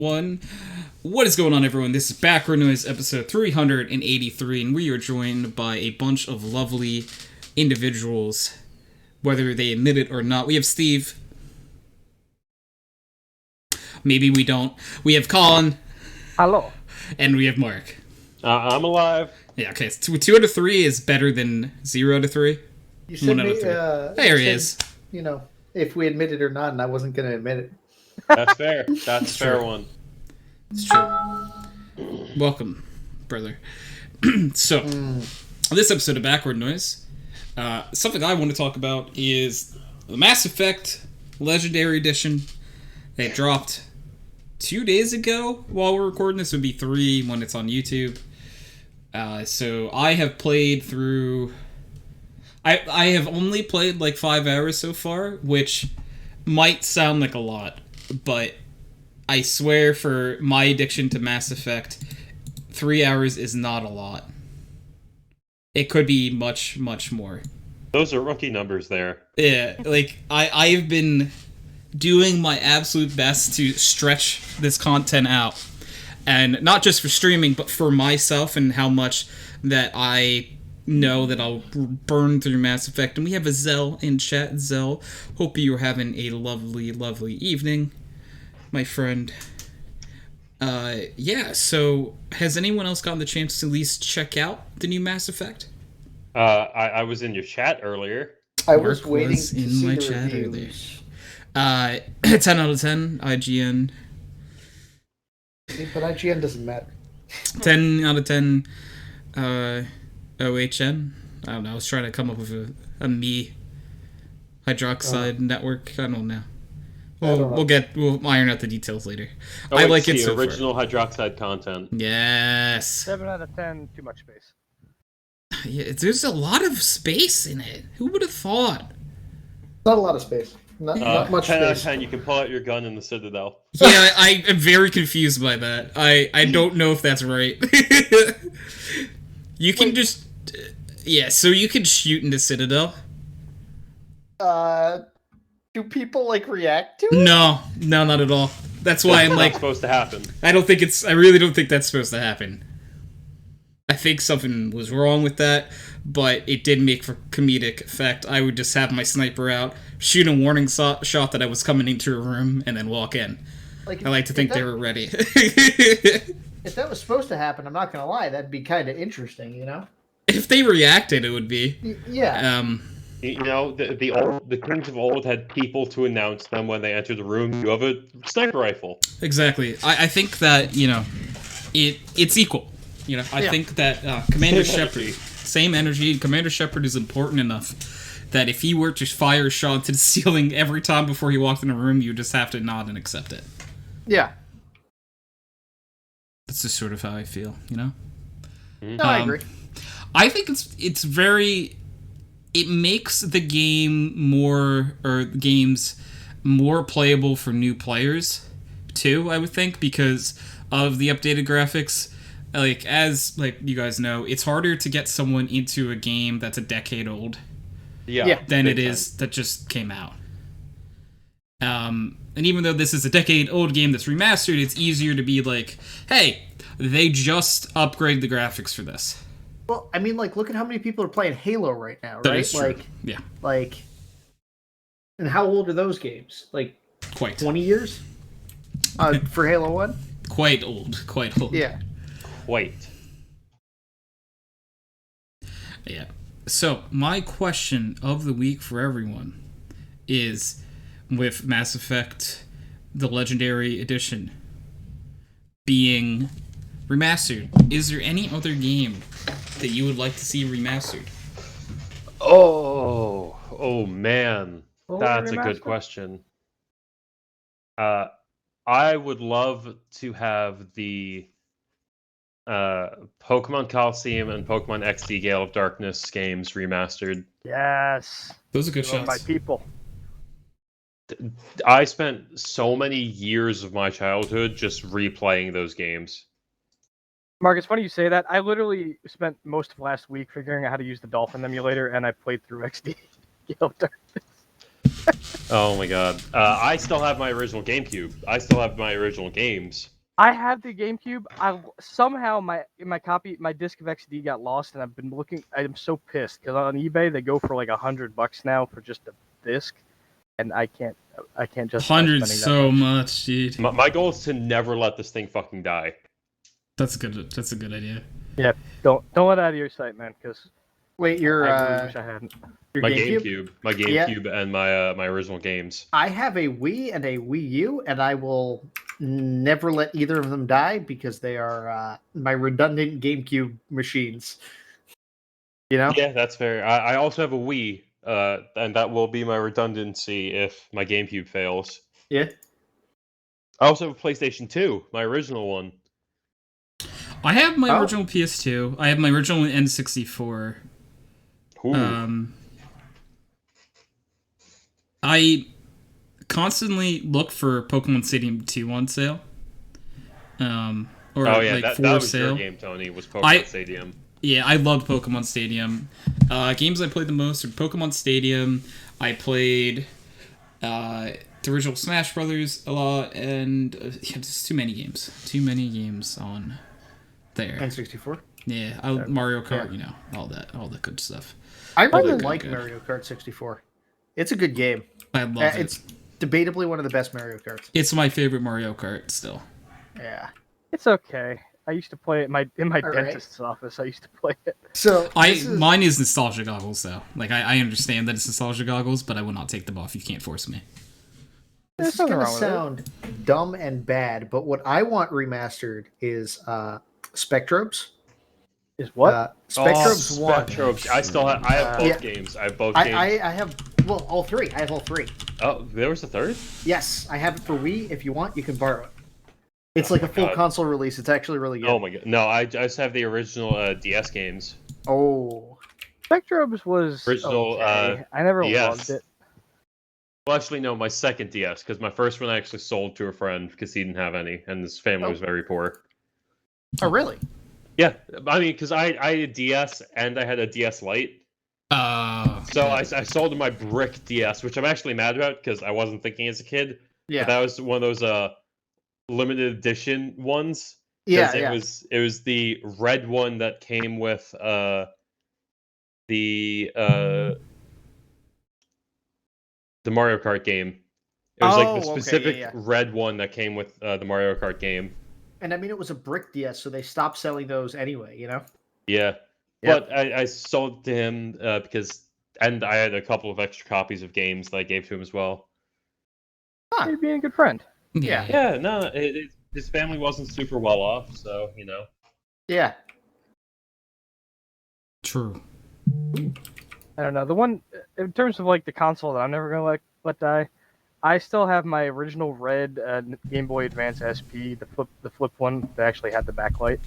One. What is going on, everyone? This is Background Noise episode 383, and we are joined by a bunch of lovely individuals, whether they admit it or not. We have Steve. Maybe we don't. We have Colin. Hello. And we have Mark. I'm alive. Yeah, okay. So 2 out of 3 is better than 0 out of 3. You said 1 out of 3. There he is. You know, if we admit it or not, and I wasn't going to admit it. That's fair. That's a fair one. It's true. Welcome, brother. So, this episode of Backward Noise, something I want to talk about is the Mass Effect Legendary Edition. They dropped 2 days ago. While we're recording this, would be 3 when it's on YouTube. So I have played through. I have only played like 5 hours so far, which might sound like a lot, but I swear for my addiction to Mass Effect, 3 hours is not a lot. It could be much, much more. Those are rookie numbers there. Yeah, like, I've been doing my absolute best to stretch this content out. And not just for streaming, but for myself and how much that I know that I'll burn through Mass Effect. And we have a Zell in chat. Zell, hope you're having a lovely, lovely evening, my friend. Yeah, so has anyone else gotten the chance to at least check out the new Mass Effect? I was in your chat earlier. I was Mark waiting was to in see my the chat reviews. earlier. 10 out of 10, IGN. But IGN doesn't matter. 10 out of 10, OHN. I don't know, I was trying to come up with a me hydroxide network. I don't know. We'll iron out the details later. I like it so original far. hydroxide content. Yes. 7 out of 10, too much space. Yeah, there's a lot of space in it. Who would have thought? Not a lot of space. Not much 10 out of space. 10, you can pull out your gun in the Citadel. Yeah, I am very confused by that. I don't know if that's right. You can just... Yeah, so you can shoot into Citadel. Do people, react to it? No, not at all. That's why I'm That's like... not supposed to happen. I really don't think that's supposed to happen. I think something was wrong with that, but it did make for comedic effect. I would just have my sniper out, shoot a warning shot that I was coming into a room, and then walk in. I like to think they were ready. If that was supposed to happen, I'm not going to lie, that'd be kind of interesting, you know? If they reacted, it would be. Yeah. You know, the kings of old had people to announce them when they entered the room. You have a sniper rifle. Exactly. I think that, it's equal. I think that Commander Shepard, same energy, Commander Shepard is important enough that if he were to fire a shot to the ceiling every time before he walked in a room, you just have to nod and accept it. Yeah. That's just sort of how I feel, No, I agree. I think it's very... It makes the games more playable for new players, too, I would think, because of the updated graphics. As you guys know, it's harder to get someone into a game that's a decade old than it is that just came out. And even though this is a decade-old game that's remastered, it's easier to be like, hey, they just upgraded the graphics for this. Well, I mean, look at how many people are playing Halo right now, right? That is true. Yeah. And how old are those games? Quite. 20 years? For Halo 1? Quite old. Yeah. Wait. Yeah. So, my question of the week for everyone is, with Mass Effect, the Legendary Edition being remastered, is there any other game that you would like to see remastered? Oh man. That's a good question. I would love to have the Pokemon Coliseum and Pokemon XD Gale of Darkness games remastered. Yes. Those are good shots. My people. I spent so many years of my childhood just replaying those games. Mark, it's funny you say that. I literally spent most of last week figuring out how to use the Dolphin emulator, and I played through XD. Oh my god. I still have my original GameCube. I still have my original games. I have the GameCube. I somehow my disc of XD got lost, and I've been looking. I'm so pissed because on eBay they go for like $100 now for just a disc, and I can't justify 100 spending so that much. much, dude. My goal is to never let this thing fucking die. That's a good idea. Yeah, don't let it out of your sight, man. Because Wait, I really wish I hadn't. your My GameCube? GameCube, and my original games. I have a Wii and a Wii U, and I will never let either of them die because they are my redundant GameCube machines. You know? Yeah, that's fair. I also have a Wii, and that will be my redundancy if my GameCube fails. Yeah. I also have a PlayStation 2, my original one. I have my Oh. original PS2. I have my original N64. Ooh. I constantly look for Pokemon Stadium 2 on sale. Or Oh yeah, like that for was sale. your game, Tony. Was Pokemon Stadium? Yeah, I loved Pokemon Stadium. Games I played the most are Pokemon Stadium. I played the original Smash Brothers a lot, and just too many games. Too many games on there. N64. Yeah, Mario Kart, all that good stuff. I really good, like good. Mario Kart 64. It's a good game. I love it. It's debatably one of the best Mario Karts. It's my favorite Mario Kart still. Yeah. It's okay. I used to play it in my All right. dentist's office. I used to play it. So Mine is nostalgia goggles though. Like I understand that it's nostalgia goggles, but I will not take them off. You can't force me. this is nothing going to wrong with it. sound dumb and bad, but what I want remastered is Spectrobes. Is what? Spectrobes 1. Spectrobes. I have both Yeah. games. I have both games. I have, well, all three. I have all three. Oh, there was a third? Yes, I have it for Wii. If you want, you can borrow it. It's like a full God. console release. It's actually really good. Oh my god. No, I just have the original DS games. Oh. Spectrobes was Original, okay. I never DS. loved it. Well, actually, no, my second DS, because my first one I actually sold to a friend because he didn't have any, and his family was very poor. Oh, really? Yeah, I mean, because I had a DS and I had a DS Lite. So I sold him my brick DS, which I'm actually mad about because I wasn't thinking as a kid. Yeah. But that was one of those limited edition ones. Yeah, It yeah. was the red one that came with the Mario Kart game. It was like the Oh, okay, specific yeah. red one that came with the Mario Kart game. And I mean, it was a brick DS, so they stopped selling those anyway, you know? Yeah. Yep. But I sold to him because, and I had a couple of extra copies of games that I gave to him as well. You're being a good friend. Yeah. Yeah, no, his family wasn't super well off, so, you know. Yeah. True. I don't know. The one in terms of like the console that I'm never gonna let die. I still have my original red Game Boy Advance SP, the flip one that actually had the backlight,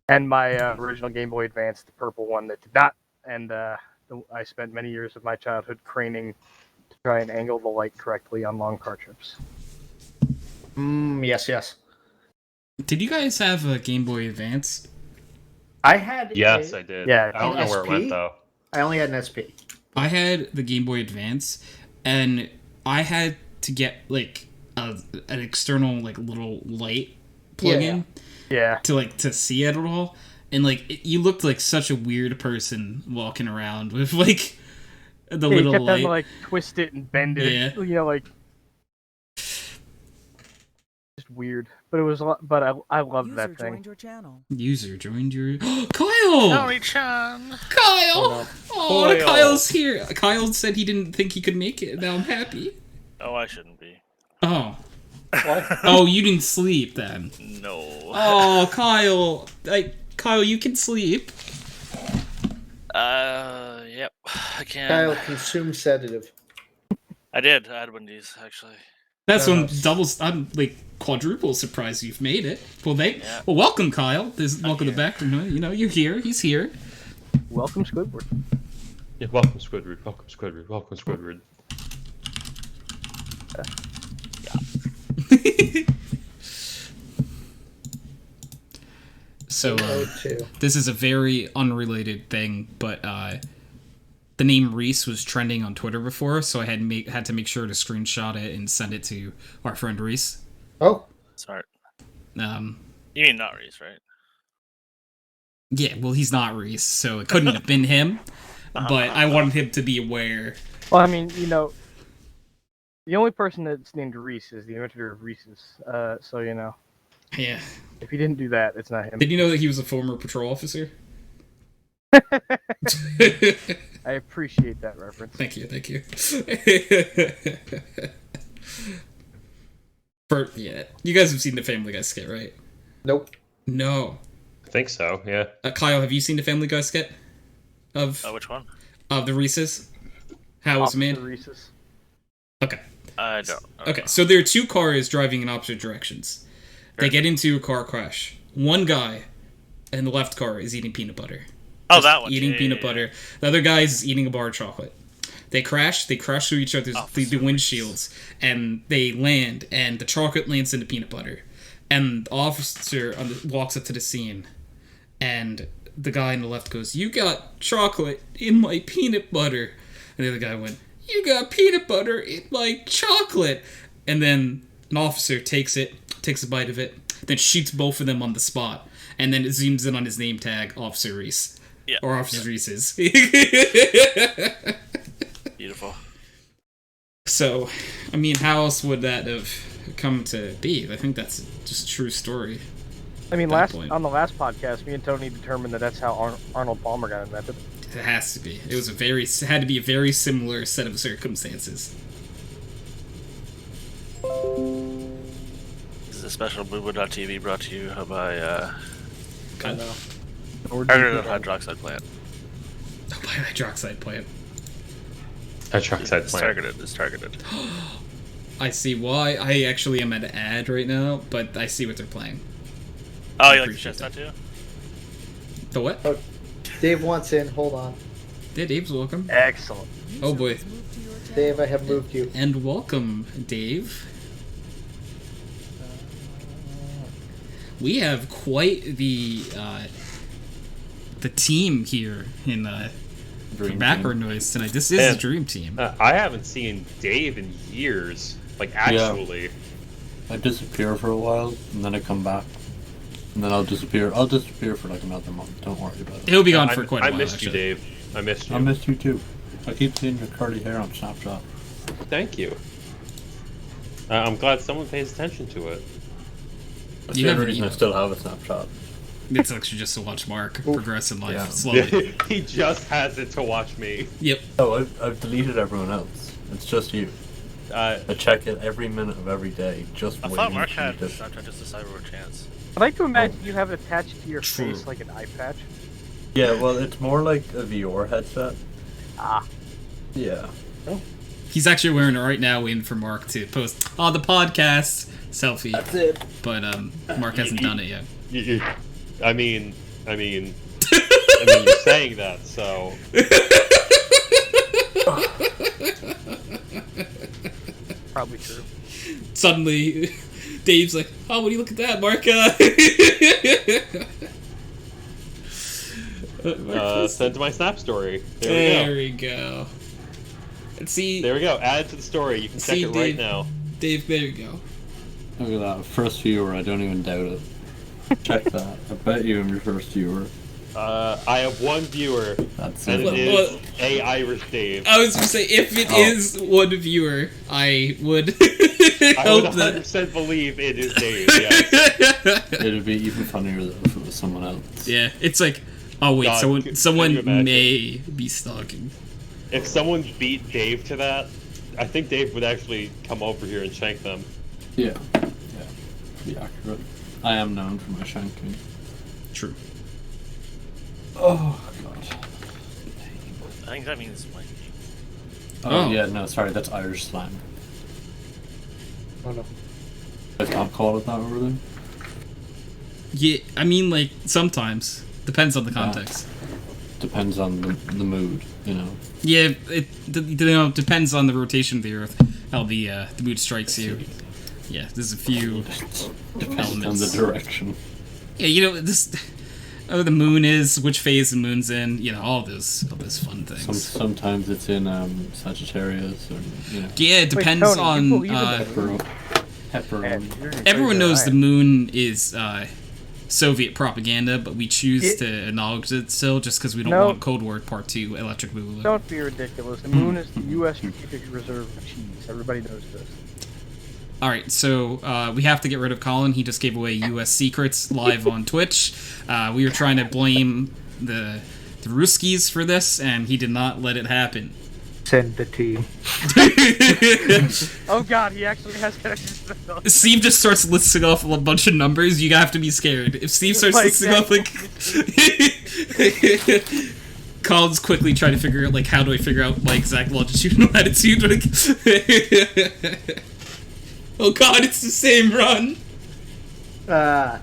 and my original Game Boy Advance, the purple one that did not. And I spent many years of my childhood craning to try and angle the light correctly on long car trips. Yes, yes. Did you guys have a Game Boy Advance? I had. Yes, I did. Yeah. I don't know where it SP? went, though. I only had an SP. I had the Game Boy Advance, and I had to get like an external like little light plug-in Yeah. to see it at all. And like you looked like such a weird person walking around with like the You little kept having light. to like twist it and bend it. Yeah. You know, like just weird. But it was. But I loved that thing. Joined your channel. User joined your Kyle. Tony-chan. Kyle. Oh, Kyle. Kyle's here. Kyle said he didn't think he could make it. Now I'm happy. Oh, I shouldn't be. Oh. What? Oh, you didn't sleep then. No. Oh, Kyle. Kyle, you can sleep. Yep. I can. Kyle, consume sedative. I did. I had one of these, actually. That's one I'm like quadruple surprised you've made it. Well, welcome, Kyle. Welcome to back. You're here. He's here. Welcome, Squidward. Yeah, welcome, Squidward. Welcome, Squidward. Welcome, Squidward. So, too. this is a very unrelated thing, but the name Reese was trending on Twitter before, so I had to make sure to screenshot it and send it to our friend Reese. Oh, Smart. Um, You mean not Reese, right? yeah, well, he's not Reese, so it couldn't have been him. But I wanted him to be aware. Well, I mean, you know, the only person that's named Reese is the inventor of Reese's. So you know, Yeah. if he didn't do that, it's not him. Did you know that he was a former patrol officer? I appreciate that reference. Thank you. Yeah, you guys have seen the Family Guy skit, right? nope. No. I think so. Yeah. Kyle, have you seen the Family Guy skit of Which one? the Reese's? How it was Officer made? Reese's. Okay. I don't. Okay. So there are two cars driving in opposite directions. They Sure. get into a car crash. One guy in the left car is eating peanut butter. Oh, Just that one. Eating Yeah, peanut yeah, butter. The other guy is eating a bar of chocolate. They crash through each other's the windshields, and they land, and the chocolate lands in the peanut butter. And the officer walks up to the scene, and the guy on the left goes, "You got chocolate in my peanut butter." And the other guy went, "You got peanut butter in my chocolate." And then an officer takes a bite of it, then shoots both of them on the spot. And then it zooms in on his name tag, Officer Reese. Yeah. Or Officer Reese's. Beautiful. So, I mean, how else would that have come to be? I think that's just a true story. I mean, That point. on the last podcast, me and Tony determined that that's how Arnold Palmer got invented. It has to be. It had to be a very similar set of circumstances. This is a special Boobo.tv brought to you by Cut. targeted hydroxide plant. Oh, by hydroxide plant. HydroxideAnt It's plant. targeted. It's targeted. I see why. I actually am at an ad right now, but I see what they're playing. Oh, you like the appreciate chestnut too? The what? Oh, Dave wants in. Hold on. Yeah, Dave's welcome. Excellent. Oh boy. Dave, I have moved you. And welcome, Dave. We have quite the team here in background noise tonight. This is And, the dream team. I haven't seen Dave in years. Like, actually. I disappear for a while, and then I come back. And then I'll disappear. I'll disappear for like another month. Don't worry about it. He'll be gone for quite a I while. missed you, actually. Dave. I missed you. I missed you too. I keep seeing your curly hair on Snapchat. Thank you. I'm glad someone pays attention to it. That's You the have only an reason I email. still have a Snapchat. It's actually just to watch Mark progress in life Yeah. slowly. He just has it to watch me. Yep. Oh, I've deleted everyone else. It's just you. I check it every minute of every day, just I waiting thought Mark for you had to... Snapchat just a cyber chance. I like to imagine you have it attached to your True. face like an eye patch. Yeah, well, it's more like a VR headset. Ah. Yeah. He's actually wearing it right now, waiting for Mark to post on the podcast selfie. That's it. But Mark hasn't done it yet. I mean, you're saying that, so. Probably true. Suddenly, Dave's like, "Oh, what do you look at that, Mark?" Send to my Snap story. There we go. And see, There we go. Add it to the story. You can check See, it right Dave. now. Dave, there you go. Look at that. First viewer, I don't even doubt it. Check that. I bet you I'm your first viewer. I have one viewer, That's and it. it is a Irish Dave. I was gonna say, if it is one viewer, I would I would hope that. 100% believe it is Dave. Yes. It'd be even funnier though if it was someone else. Yeah, it's like, oh wait, God, someone can someone you imagine? may be stalking. If someone beat Dave to that, I think Dave would actually come over here and shank them. Yeah. Yeah. Be accurate. I am known for my shanking. True. Oh god. I think that means like. Oh, yeah, no, sorry, that's Irish slang. Oh no. I can't call it that over there. Yeah, I mean, like sometimes depends on the context. Depends on the mood, you know. Yeah, it depends on the rotation of the Earth, how the mood strikes you. Yeah, there's a few. Depends on Elements. the direction. Yeah, you know this. the moon is, which phase the moon's in, all those fun things. Sometimes it's in Sagittarius, or Yeah, it depends Tony, on. you believe in the moon? Pepperoni. Everyone knows the moon is Soviet propaganda, but we choose to acknowledge it still just because we don't want Cold War Part 2 Electric Boogaloo. Don't be ridiculous. The moon is the U.S. Strategic Reserve of cheese. Everybody knows this. All right, so we have to get rid of Colin. He just gave away U.S. secrets live on Twitch. We were trying to blame the Ruskies for this, and he did not let it happen. Send the team. Oh god, he actually has connections to the Steve just starts listing off a bunch of numbers. You have to be scared. If Steve starts listing off Colin's quickly trying to figure out how do I figure out my exact longitude and latitude. Oh god, it's the same run. Yeah.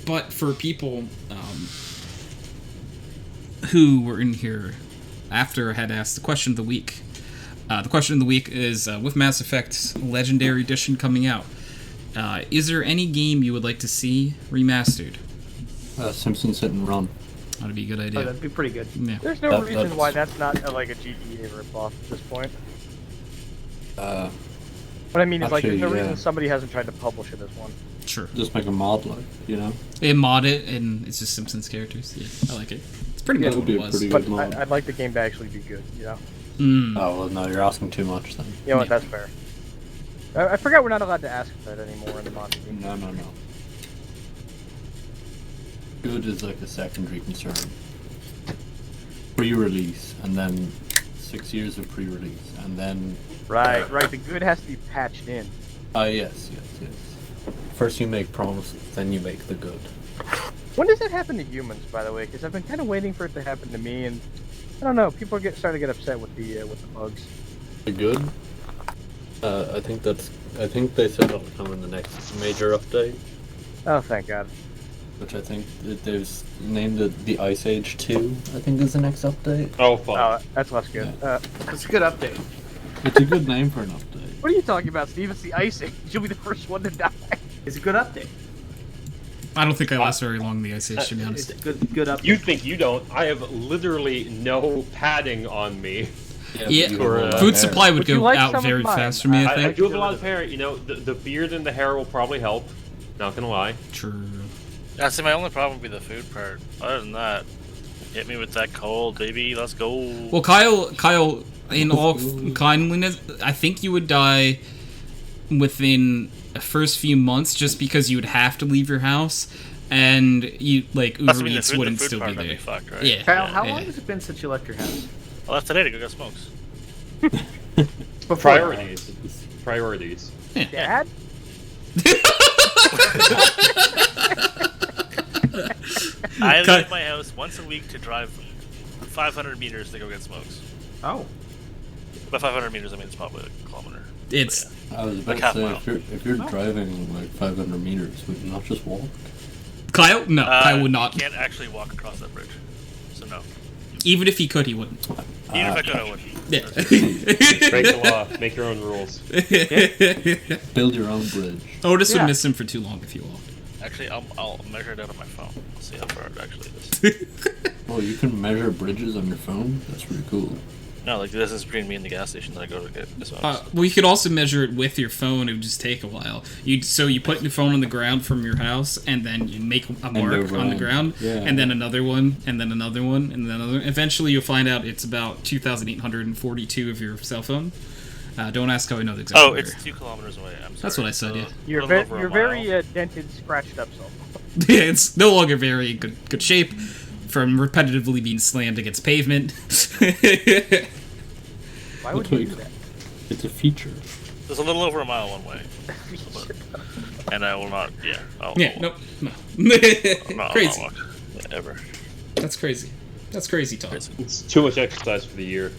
But for people who were in here after I had asked the question of the week, the question of the week is, with Mass Effect Legendary Edition coming out, is there any game you would like to see remastered? Simpsons Hit and Run. That'd be a good idea. Oh, that'd be pretty good. Yeah. There's no reason why that's not a GTA ripoff at this point. What I mean is, there's no reason somebody hasn't tried to publish it as one. Sure. Just make a mod, They mod it, and it's just Simpsons characters. Yeah, I like it. It's pretty much what it was. But I'd like the game to actually be good, Oh, well, no, you're asking too much, then. You know what, that's fair. I forgot we're not allowed to ask for that anymore in the mod game. No. Good is a secondary concern. Pre-release, and then 6 years of pre-release, and then... Right, the good has to be patched in. Yes. First you make promises, then you make the good. When does that happen to humans, by the way? Because I've been kind of waiting for it to happen to me, and I don't know. People starting to get upset with the bugs. The good? I think they said that'll come in the next major update. Oh, thank God. Which I think they've named it the Ice Age 2. I think is the next update. Oh, fuck. Oh, that's less good. Yeah. It's a good update. It's a good name for an update. What are you talking about, Steve? It's the Ice Age. You'll be the first one to die. It's a good update. I don't think I last very long in the Ice Age, to be honest. It's a good update. You think you don't? I have literally no padding on me. Yeah, food supply would go out very fast for me, I think. I do have a lot of hair. The beard and the hair will probably help. Not gonna lie. True. Yeah, see, my only problem would be the food part. Other than that, hit me with that cold, baby. Let's go. Well, Kyle, in all kindliness, I think you would die within the first few months just because you would have to leave your house, and Uber Eats wouldn't still be there. Fucked, right? Yeah. Kyle, how long has it been since you left your house? I left today to go get smokes. Priorities. Dad? I leave my house once a week to drive 500 meters to go get smokes. Oh. By 500 meters, I mean it's probably a kilometer. It's. Yeah. I was about to say, if you're driving 500 meters, would you not just walk? Kyle? No, Kyle would not. You can't actually walk across that bridge, so no. Even if he could, he wouldn't. Even if I could, I wouldn't. Yeah. Break the law. Make your own rules. Build your own bridge. Otis would miss him for too long if he walked. Actually, I'll measure it out on my phone. I'll see how far it actually is. Oh, you can measure bridges on your phone? That's pretty cool. No, the distance between me and the gas station that I go to get smokes. Well, you could also measure it with your phone. It would just take a while. So you put your phone on the ground from your house, and then you make a mark on the ground, and then another one, and then another one, and then another. Eventually, you'll find out it's about 2,842 of your cell phone. Don't ask how I know the exact number. It's 2 kilometers away. I'm sorry. That's what I said. Yeah. You're very dented, scratched up cell phone. Yeah, it's no longer very good shape from repetitively being slammed against pavement. Why would you do that? It's a feature. There's a little over a mile one way. And I will not, no. Crazy. I'll not walk ever. That's crazy. That's crazy talk. It's too much exercise for the year.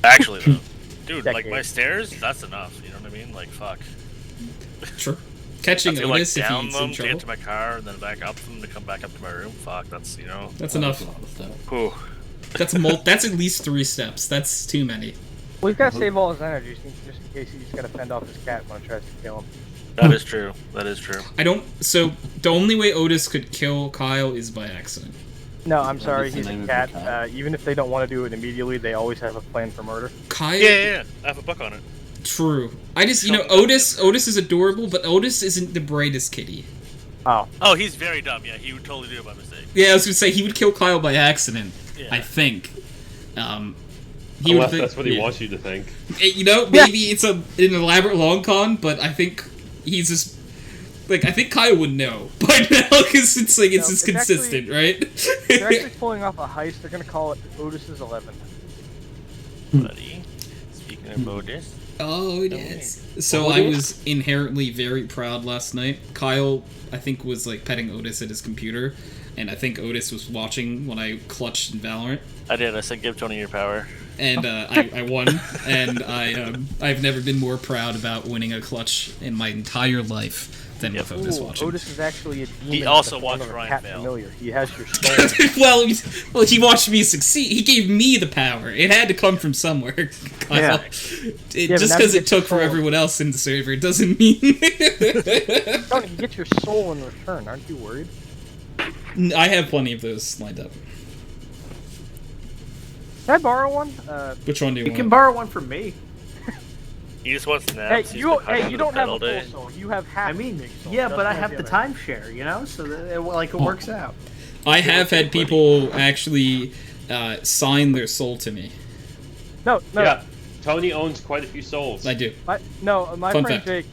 Actually, though. Dude, Decade. my stairs, that's enough. You know what I mean? Fuck. Sure. Catching I Otis feel if down he's them in to trouble. get to my car and then back up them to come back up to my room. Fuck, that's, That's enough. Whew. That's at least 3 steps. That's too many. Well, he's got to save all his energy just in case he's got to fend off his cat when it tries to kill him. That is true. That is true. So the only way Otis could kill Kyle is by accident. No, I'm sorry, that's the he's name a of the cat. cat. Even if they don't want to do it immediately, they always have a plan for murder. Kyle. Yeah. I have a book on it. True. I just, Otis is adorable, but Otis isn't the brightest kitty. Oh. Oh, he's very dumb. Yeah, he would totally do it by mistake. Yeah, I was gonna say he would kill Kyle by accident. Yeah. I think. Unless that's what he wants you to think. Maybe it's an elaborate long con, but I think he's just I think Kyle would know by now because it's just consistent, right? They're actually pulling off a heist. They're gonna call it Otis's 11. Buddy, speaking of Otis. Oh, it is. So I was inherently very proud last night. Kyle, I think, was petting Otis at his computer, and I think Otis was watching when I clutched in Valorant. I did. I said, give Tony your power. And I won, and I've never been more proud about winning a clutch in my entire life than with Otis watching. Otis is actually a demon. He also in the form watched of a Ryan cat fail. familiar. He has your soul. well, he watched me succeed. He gave me the power. It had to come from somewhere, Kyle. Yeah. Just because it took from everyone else in the server doesn't mean... Tony, you get your soul in return. Aren't you worried? I have plenty of those lined up. Can I borrow one? Which one do you You want? can borrow one from me. He just wants Hey, naps. He's been hiding you in don't bed have all a day. full soul. You have half. I mean, big soul. yeah, Just but I like have the other. timeshare, so that it works out. I have had people actually sign their soul to me. No. Yeah, Tony owns quite a few souls. I do. My Fun friend fact. Jake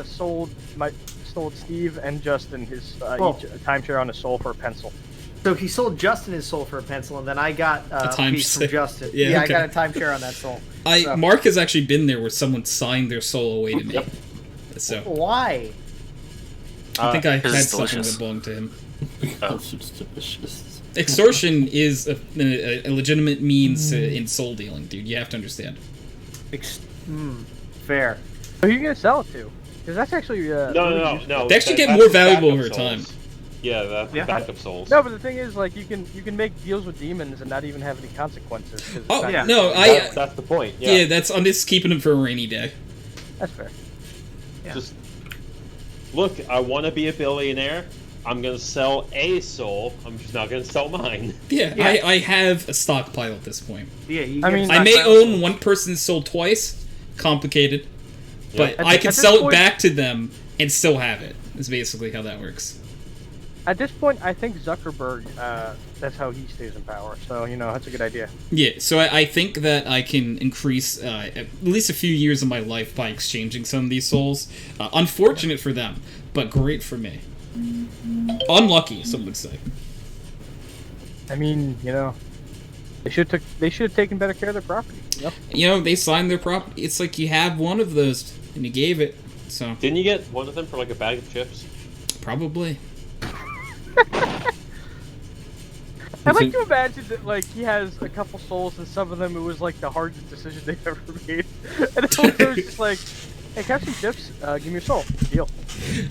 sold Steve and Justin his Well- each timeshare on a soul for a pencil. So he sold Justin his soul for a pencil, and then I got a piece from timeshare. Justin. Yeah, Yeah, okay. I got a timeshare on that soul. So- Mark has actually been there where someone signed their soul away to me. So Why? I think I had 'cause it's something delicious. that belonged to him. That's just delicious. Extortion is a legitimate means in soul dealing, dude. You have to understand. Fair. Who are you gonna sell it to? Because that's actually No. They actually get that's more the valuable backup over time. souls. Yeah, that's Yeah. backup souls. No, but the thing is, you can make deals with demons and not even have any consequences. 'Cause it's Oh not- Yeah. no, That's the point. yeah, I'm just keeping him for a rainy day. That's fair. Yeah. Just look, I want to be a billionaire. I'm gonna sell a soul. I'm just not gonna sell mine. Yeah, Yeah. I have a stockpile at this point. Yeah, you I get mean- I may stockpile. own one person's soul twice. Complicated. But At I th- can at this sell it point- back to them and still have it. Is basically how that works. At this point, I think Zuckerberg. That's how he stays in power. So that's a good idea. Yeah, so I think that I can increase at least a few years of my life by exchanging some of these souls. Unfortunate for them, but great for me. Unlucky, some would say. I mean, they should have taken better care of their property. They signed their property. It's like you have one of those, and you gave it. So, Didn't you get one of them for a bag of chips? probably. I'd like to imagine that he has a couple souls, and some of them it was the hardest decision they've ever made, and it was just hey, can I have some chips? Give me your soul. Deal.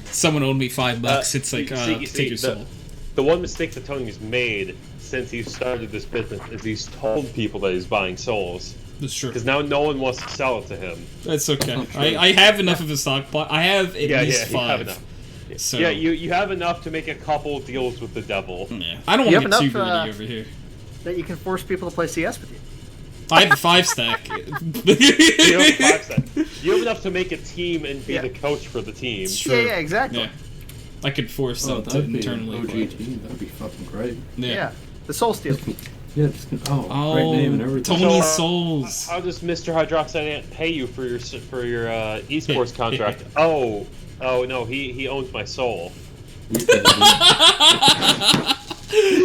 Someone owed me $5. It's like, take your soul. The one mistake that Tony's made since he started this business is he's told people that he's buying souls. That's true. Because now no one wants to sell it to him. That's okay. I have enough of a stockpile. I have at least you have 5. enough. So, Yeah, you have enough to make a couple deals with the devil. yeah. I don't You want to have get too enough, greedy over here. That you can force people to play CS with you. I have a 5-stack. You have 5 cents. You have enough to make a team and be Yeah. the coach for the team. It's true. Yeah, exactly. Yeah. I could force Oh, them to that'd be an internally. OG play. team. That'd be fucking great. Yeah. The soul steal. Yeah, just great name and everything. Tony So, Souls. How does Mr. HydroxideAnt pay you for your esports contract? Oh no, he owns my soul.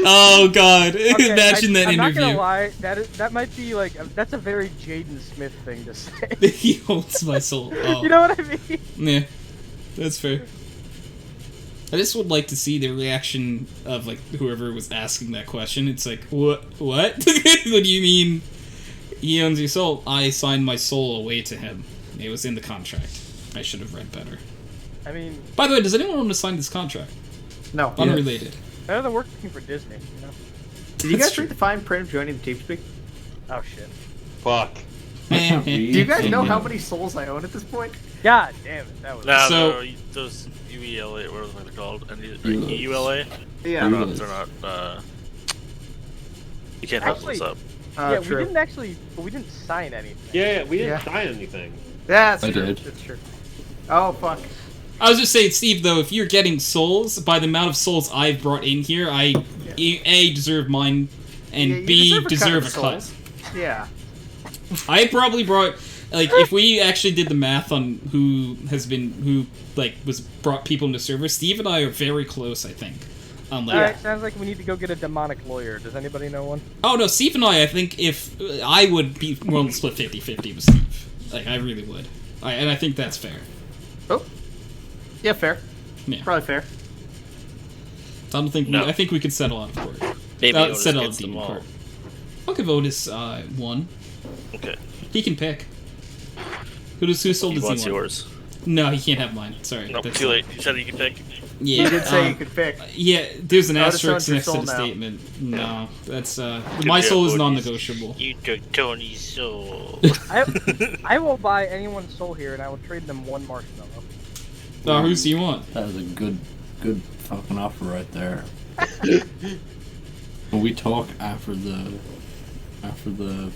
Oh god! Okay, Imagine that I'm not interview. gonna lie. That might be that's a very Jaden Smith thing to say. He owns my soul. Oh. You know what I mean? Yeah, that's fair. I just would like to see the reaction of whoever was asking that question. It's like, what? What? What do you mean? He owns your soul. I signed my soul away to him. It was in the contract. I should have read better. I mean, By the way, does anyone want to sign this contract? No. Unrelated. better than working for Disney. Did you That's guys true. read the fine print of joining the TeamSpeak? Oh shit. Fuck. can't Do read. you guys know and, how many souls I own at this point? God damn it, that was. Nah, So- those UELA, what are they called? Eulas. EULA? Yeah. They're not, you can't help Actually- this up. Yeah, True. we didn't actually, we didn't sign anything. Yeah, we didn't Yeah. sign anything. That's I true. did. That's true. Oh fuck. I was just saying, Steve, though, if you're getting souls, by the amount of souls I've brought in here, I, A, deserve mine, and Yeah, you B, deserve deserve a a cut cut. of souls. Yeah. I probably brought, like, if we actually did the math on who brought people into server, Steve and I are very close, I think. Alright, sounds like we need to go get a demonic lawyer. Does anybody know one? Oh, no, Steve and I think if, I would be willing to split 50-50 with Steve. Like, I really would. And I think that's fair. Oh. Yeah, fair. Yeah. Probably fair. I don't think No. I think we could settle on court. Maybe Otis Settle gets on them all. court. I'll give Otis one. Okay. He can pick. Who sold He does wants he want? yours. No, he can't have mine. Sorry. Nope, That's too late. You said you can pick. Yeah. You did say you could pick. Yeah, there's an Otis asterisk owns your next to soul the now. statement. No, that's Good my job, soul is Otis. non-negotiable. You took Tony's soul. I will buy anyone's soul here, and I will trade them one marshmallow. Whose do you want? That is a good fucking offer right there. When we talk after the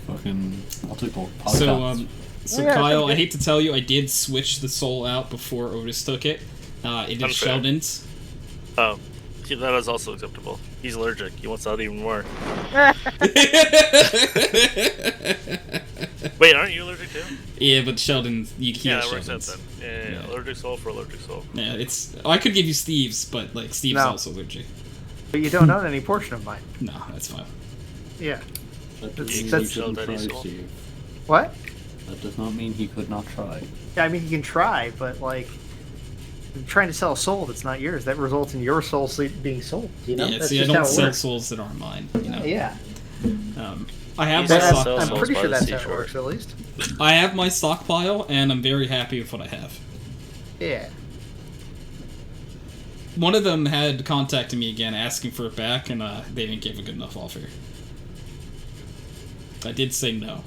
fucking what's it called? Podcast. So Yeah, Kyle, okay. I hate to tell you, I did switch the soul out before Otis took it. It is Unfair. Sheldon's. Oh, see, that is also acceptable. He's allergic. He wants that even more. Wait, aren't you allergic too? Yeah, but Sheldon, he Yeah, has that works out Sheldon's. then. Yeah. Allergic soul for allergic soul. Yeah, it's. I could give you Steve's, but like Steve's No. also allergic. But you don't own any portion of mine. No, that's fine. Yeah. That That's- doesn't mean that's- he couldn't Daddy's try, soul. Steve. What? That does not mean he could not try. Yeah, I mean, you can try, but like, trying to sell a soul that's not yours, that results in your soul being sold. You know? Yeah, That's see, I just don't how it sell works. souls that aren't mine. You know. Yeah. I have He's my not That's, stock. sell I'm souls pretty by sure the that's how it seashore. works, at least. I have my stockpile, and I'm very happy with what I have. Yeah. One of them had contacted me again, asking for it back, and they didn't give a good enough offer. I did say no.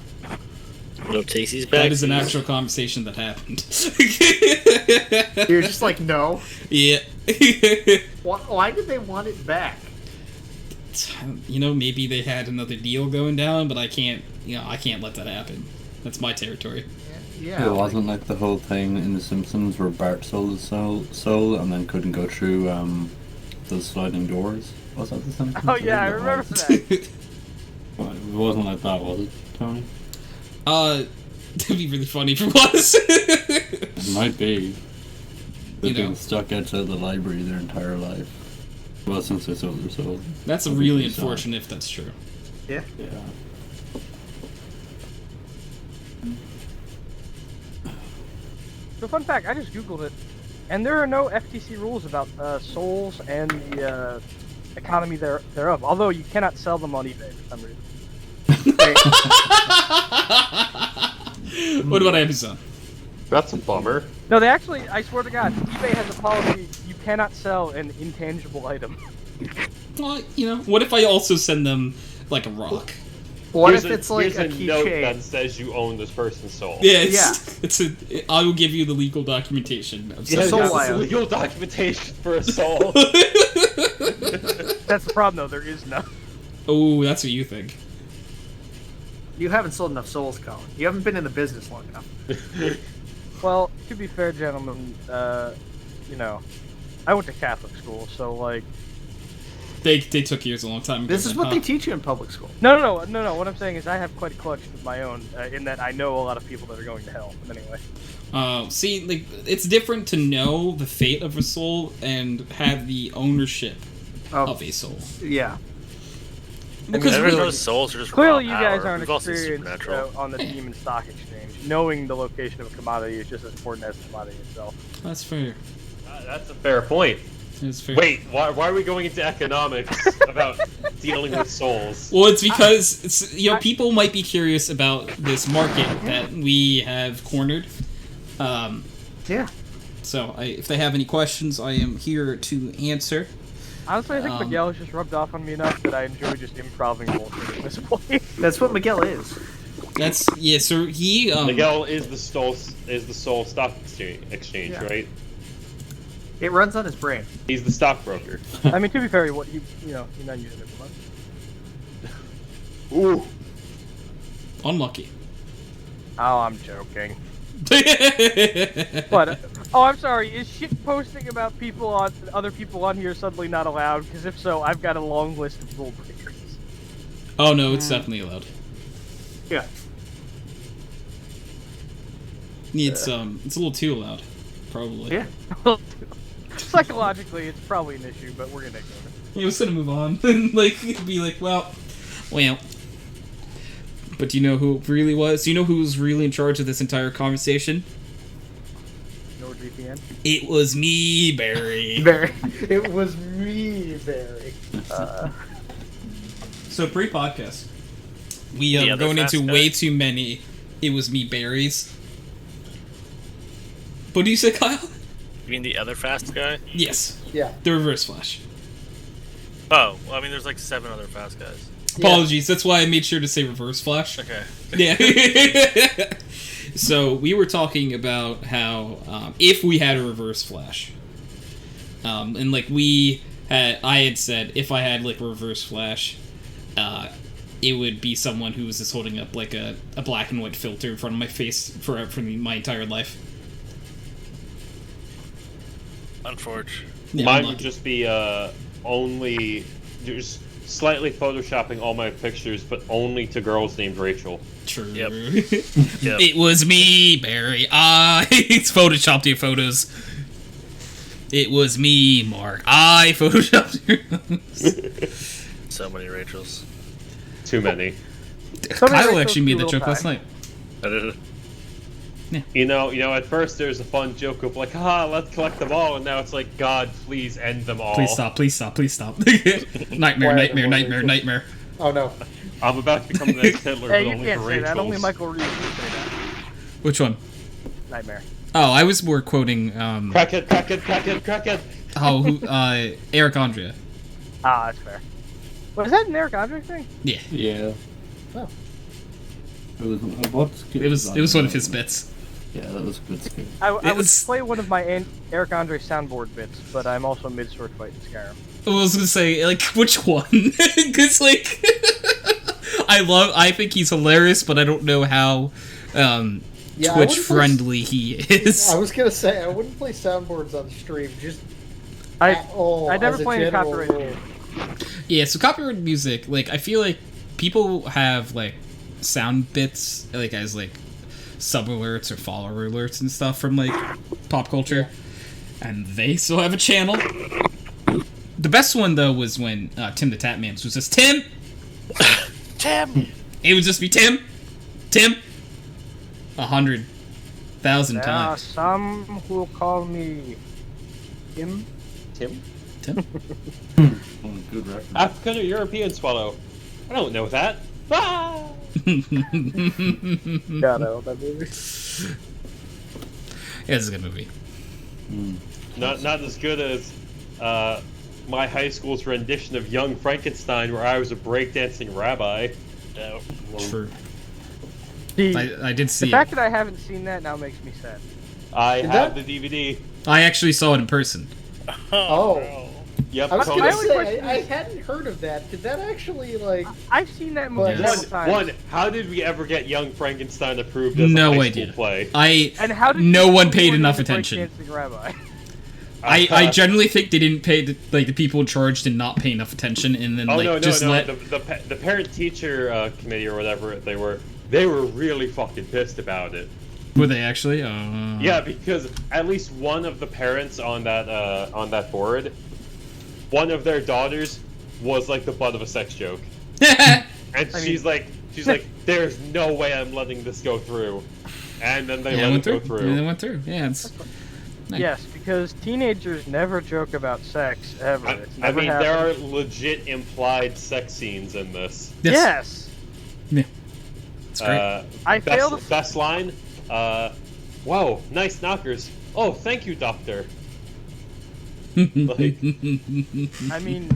No Tasty's back. That is an actual conversation that happened. You're just like, no. Yeah. Why did they want it back? You know, maybe they had another deal going down, but I can't let that happen. That's my territory. Yeah. It wasn't like the whole thing in The Simpsons where Bart sold his soul and then couldn't go through those sliding doors. Was that The Simpsons? Oh yeah, I think it remember was. that. Well, it wasn't like that, was it, Tony? That'd be really funny for once. It might be. They've You know. been stuck outside the library their entire life. Well, since they sold their soul. That's That'd be really pretty sad. unfortunate if that's true. Yeah. Yeah. So fun fact, I just googled it, and there are no FTC rules about souls and the economy thereof. Although you cannot sell them on eBay for some reason. What about Amazon? That's a bummer. No, they actually, I swear to God, eBay has a policy you cannot sell an intangible item. Well, you know, what if I also send them like a rock? What Here's if it's like a here's note that keychain? says you own this person's soul. Yeah, I will give you the legal documentation. Of Yeah, soul that's wire. legal documentation for a soul. That's the problem, though. There is none. Oh, that's what you think. You haven't sold enough souls, Colin. You haven't been in the business long enough. Well, to be fair, gentlemen, you know, I went to Catholic school, so like, They took years a long time ago. This is then, what huh? they teach you in public school. no. What I'm saying is, I have quite a collection of my own. In that, I know a lot of people that are going to hell. But anyway, See, like, it's different to know the fate of a soul and have the ownership of a soul. Yeah. Because Everyone really, knows souls are just clearly, raw you guys power. aren't We've all seen experienced Supernatural. on the Demon Stock Exchange. Knowing the location of a commodity is just as important as the commodity itself. that's fair. That's a fair point. That's fair. Wait, why are we going into economics about dealing with souls? Well, it's because people might be curious about this market that we have cornered. Yeah. So, if they have any questions, I am here to answer. Honestly, I think Miguel has just rubbed off on me enough that I enjoy just improving bullshit at this point. That's what Miguel is. That's yeah. So he Miguel is the Seoul Stock Exchange, Yeah. right? It runs on his brain. He's the stockbroker. I mean, to be fair, what you're not using it for much. Ooh. unlucky. Oh, I'm joking. But I'm sorry. Is shit posting about other people on here suddenly not allowed? Because if so, I've got a long list of rule breakers. Oh no, it's definitely allowed. Yeah. It's a little too loud, probably. Yeah. Psychologically, it's probably an issue, but we're gonna ignore it. Yeah, let's move on and be like, well. But do you know who it really was? Do you know who was really in charge of this entire conversation? NordVPN. It was me, Barry. Barry. It was me, Barry. So pre-podcast, we The were other going fast into guy? way too many. It was me, Barry's. What do you say, Kyle? You mean the other fast guy? Yes, Yeah. the reverse flash. Oh, well, I mean, there's like 7 other fast guys. Apologies, that's why I made sure to say reverse flash. Okay. Yeah. So we were talking about how if we had a reverse flash, and like I had said if I had like a reverse flash, it would be someone who was just holding up like a black and white filter in front of my face for my entire life. Unfortunate. Yeah, Mine unlucky. would just be only just slightly photoshopping all my pictures, but only to girls named Rachel. True. Yep. It was me, Barry. It's photoshopped your photos. It was me, Mark. I photoshopped your photos. So many Rachels. Too many. Kyle actually made that joke last night. I did it. You know, at first there's a fun joke of like, let's collect them all, and now it's like, God, please end them all. Please stop, please stop, please stop. Nightmare. Oh no. I'm about to become the next Hitler, Hey, but you only can't for say that. Rachels. Only Michael Reeves can say that. Which one? Nightmare. Oh, I was more quoting, Crackhead. Eric Andrea. Ah, that's fair. Was that an Eric Andre thing? Yeah. Yeah. Oh. It was what? It was one of his bits. Yeah, that was a good skit. I would was- play one of my Eric Andre soundboard bits, but I'm also mid-sword fight in Skyrim. I was gonna say, like, which one? Because, like, I think he's hilarious, but I don't know how Yeah, Twitch friendly he is. I was gonna say I wouldn't play soundboards on stream. Just I at all. I never as a play any general copyrighted rule. Yeah, so copyrighted music, like, I feel like people have, like, sound bits, like, as, like, sub alerts or follower alerts and stuff from, like, pop culture. And they still have a channel. The best one, though, was when Tim the Tatman was just, Tim! Tim! It would just be Tim! 100,000 There are times. some who call me Tim. Tim? Oh, good record. African or European swallow? I don't know that. Ah! Yeah, no, that movie. Yeah, this is a good movie. Not as good as my high school's rendition of Young Frankenstein, where I was a breakdancing rabbi. No. True. The I did see fact it. that I haven't seen that now makes me sad. I Did have that- the DVD. I actually saw it in person. Oh. no. Yep. I was Tony. gonna only say question I is- hadn't heard of that. Did that actually like? I've seen that movie But- several times. One, how did we ever get Young Frankenstein approved as No a high idea. school play? And how did No you one know paid who enough was the attention. breakdancing rabbi? I generally think they didn't pay the people in charge did not pay enough attention, and then Oh like no. let The parent-teacher committee or whatever they were really fucking pissed about it. were they actually? Yeah, because at least one of the parents on that board, one of their daughters was like the butt of a sex joke, and she's like, "There's no way I'm letting this go through," and then they Yeah, let went it go through. through. Yeah, they went through. Yeah, it's Yes, because teenagers never joke about sex ever. It's I never mean, happened. there are legit implied sex scenes in this. Yes. it's great. I failed. Best line. Whoa, nice knockers. Oh, thank you, doctor. Like, I mean,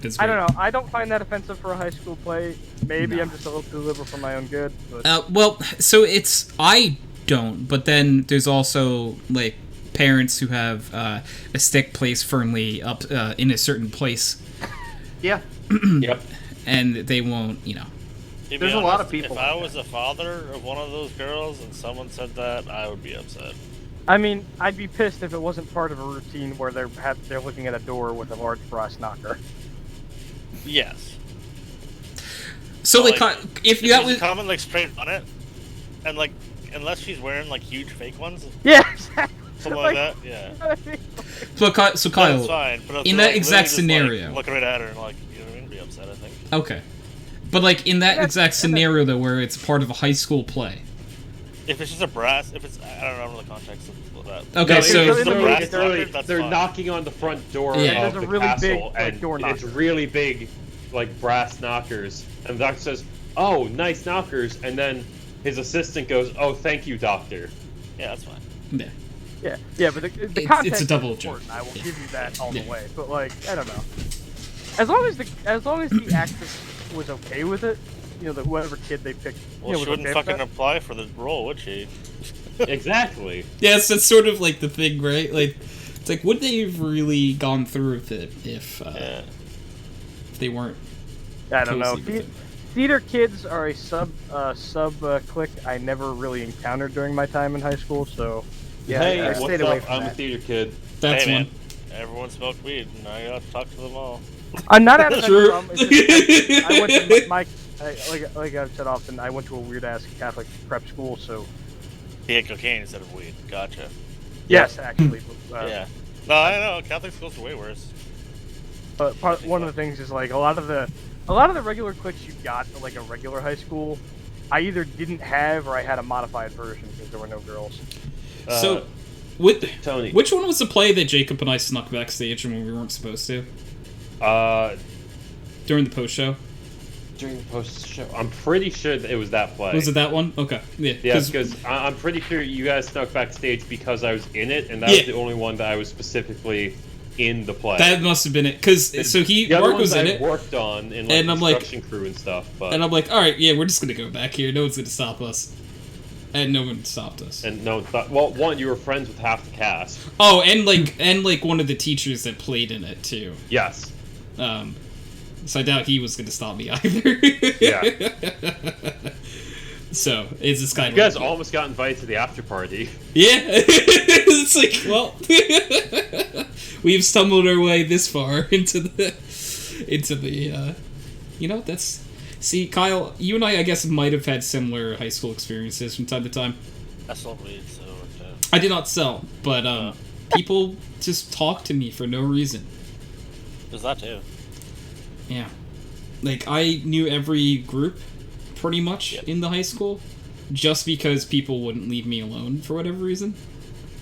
It's I weird. don't know. I don't find that offensive for a high school play. Maybe No. I'm just a little too liberal for my own good. But Well, so I don't, but then there's also like parents who have a stick placed firmly up in a certain place, Yeah. Yep. and they won't, To be There's a lot of honest, people If I like was that. a father of one of those girls and someone said that, I would be upset. I mean, I'd be pissed if it wasn't part of a routine where they're looking at a door with a large brass knocker. Yes. So Like, like, if If that there's was a comment like straight on it, and like, unless she's wearing like huge fake ones, Yeah, exactly. something like that, yeah. so Kyle, That's fine. But if in they're, that like, exact literally just, scenario- like, looking right at her and like, you know what I mean, be upset. I think. okay, but like in that Yeah, exact scenario though, where it's part of a high school play. If it's just a brass, if it's I don't know the context of that. Okay, No, so- it's in the literally- movie, it's literally- that's they're fine. knocking on the front door Yeah. of There's a the really big, castle, like, and door it's knocker. really big, like brass knockers. And the doctor says, "Oh, nice knockers," and then his assistant goes, "Oh, thank you, doctor." Yeah, that's fine. Yeah. Yeah, but the It's context a double is important. joke. I will Yeah. give you that all Yeah. the way. But like, I don't know. As long as the actress was okay with it, whoever kid they picked, Well, was she wouldn't okay with fucking that. apply for the role, would she? Exactly. Yes, that's sort of like the thing, right? Like, it's like, would they have really gone through with it if Yeah. they weren't? I don't know. cozy with it? Theater kids are a sub clique I never really encountered during my time in high school. So Yeah, Hey, I what's stayed away up? from I'm a that. theater kid. That's Hey, man. one. Everyone smoked weed, and I got to talk to them all. I'm not out of True. from. It's just, I went to like I've said often. I went to a weird ass Catholic prep school. So He had cocaine instead of weed. Gotcha. yes, actually. Yeah. No, I know. Catholic schools are way worse. But one of the things is like a lot of the regular cliques you got at like a regular high school, I either didn't have or I had a modified version because there were no girls. So, with Tony. which one was the play that Jacob and I snuck backstage when we weren't supposed to during the post show? During the post show, I'm pretty sure that it was that play. Was it that one? Okay, yeah. Yes, because I'm pretty sure you guys snuck backstage because I was in it, and that was Yeah. the only one that I was specifically in the play. that must have been it. Because so the other Mark ones was in I it, worked on in and I'm like- construction crew and stuff, but and I'm like, all right, yeah, we're just gonna go back here. No one's gonna stop us, and no one stopped us. and no, well, one, you were friends with half the cast. Oh, and like one of the teachers that played in it too. Yes. So I doubt he was gonna stop me either. Yeah. So it's this guy. You guys almost got invited to the after party. Yeah. It's like, well, we've stumbled our way this far into the, that's. See, Kyle, you and I guess, might have had similar high school experiences from time to time. I sold weed, so I did not sell, but people just talk to me for no reason. there's that too. Yeah. Like, I knew every group, pretty much, Yep. in the high school, just because people wouldn't leave me alone for whatever reason.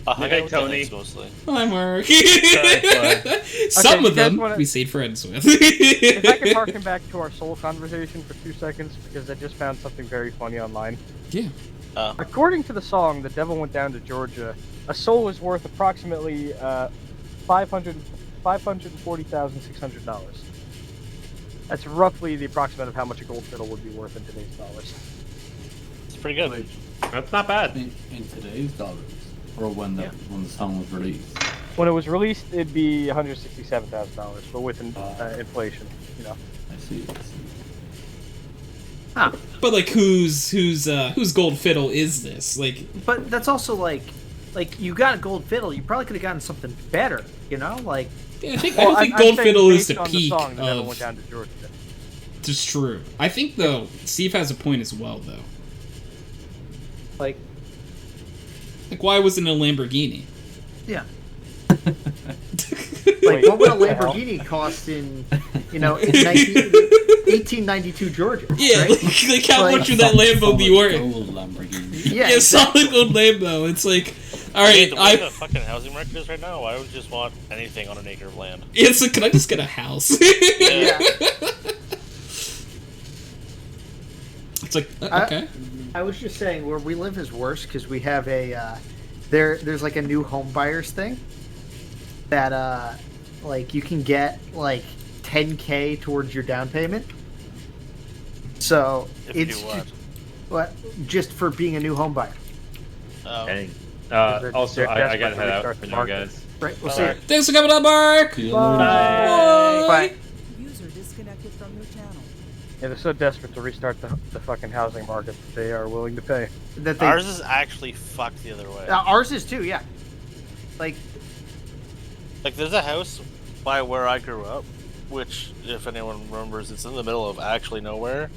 I hung Hey, out with the Tony. hits mostly. Hi, Mark. Sorry, Some you of guys them wanna- we stayed friends with. If I could harken back to our soul conversation for 2 seconds, because I just found something very funny online. Yeah. According to the song "The Devil Went Down to Georgia," a soul is worth approximately $540,600. That's roughly the approximate of how much a gold fiddle would be worth in today's dollars. It's pretty good. That's not bad. In today's dollars, or when the song was released. When it was released, it'd be $167,000, but with inflation, I see. But like, whose gold fiddle is this? Like, But that's also like you got a gold fiddle. You probably could have gotten something better. Like yeah, I think Well, I think I'm gold saying fiddle is based the on peak song, "The Devil of. Went Down to Georgia." It's true. I think though, Steve has a point as well though. like Like, why wasn't it a Lamborghini? yeah. Wait, Like what would a what the hell? Lamborghini cost in 1892 Georgia? Yeah, right? like how Like- much would that Lambo be worth? Gold Lamborghini. Yeah, Yeah, exactly. solid gold Lambo. It's like, all Hey, right, the way the I. fucking housing market is right now, why would you just want anything on an acre of land? It's like, can I just get a house? Yeah. It's like, okay. I was just saying where we live is worse because we have a there's like a new home buyers thing that like you can get like 10K towards your down payment. So If it's you what? just for being a new home buyer. Dang. They're Also, I gotta desperate to head out restart for the now, market. guys. Right. We'll Alright. see. Thanks for coming up, Mark. See you Bye. Bye. User disconnected from your channel. Yeah, they're so desperate to restart the fucking housing market that they are willing to pay. That they, Ours is actually fucked the other way. ours is too. Yeah. Like Like, there's a house by where I grew up, which, if anyone remembers, it's in the middle of actually nowhere.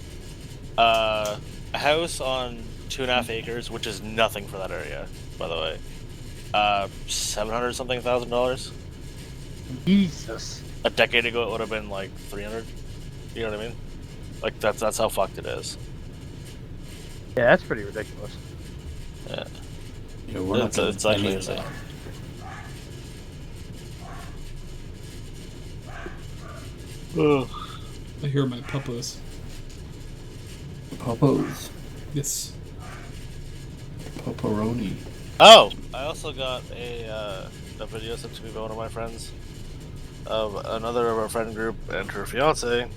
A house on 2.5 acres, which is nothing for that area, by the way. $700 something thousand. Jesus. A decade ago, it would have been like 300. You know what I mean? Like that's how fucked it is. Yeah, that's pretty ridiculous. Yeah, Yeah, we're not it's getting actually any of insane. that. I hear my puppos. Popos. Yes. Pepperoni. Oh, I also got a video sent to me by one of my friends of another of our friend group and her fiance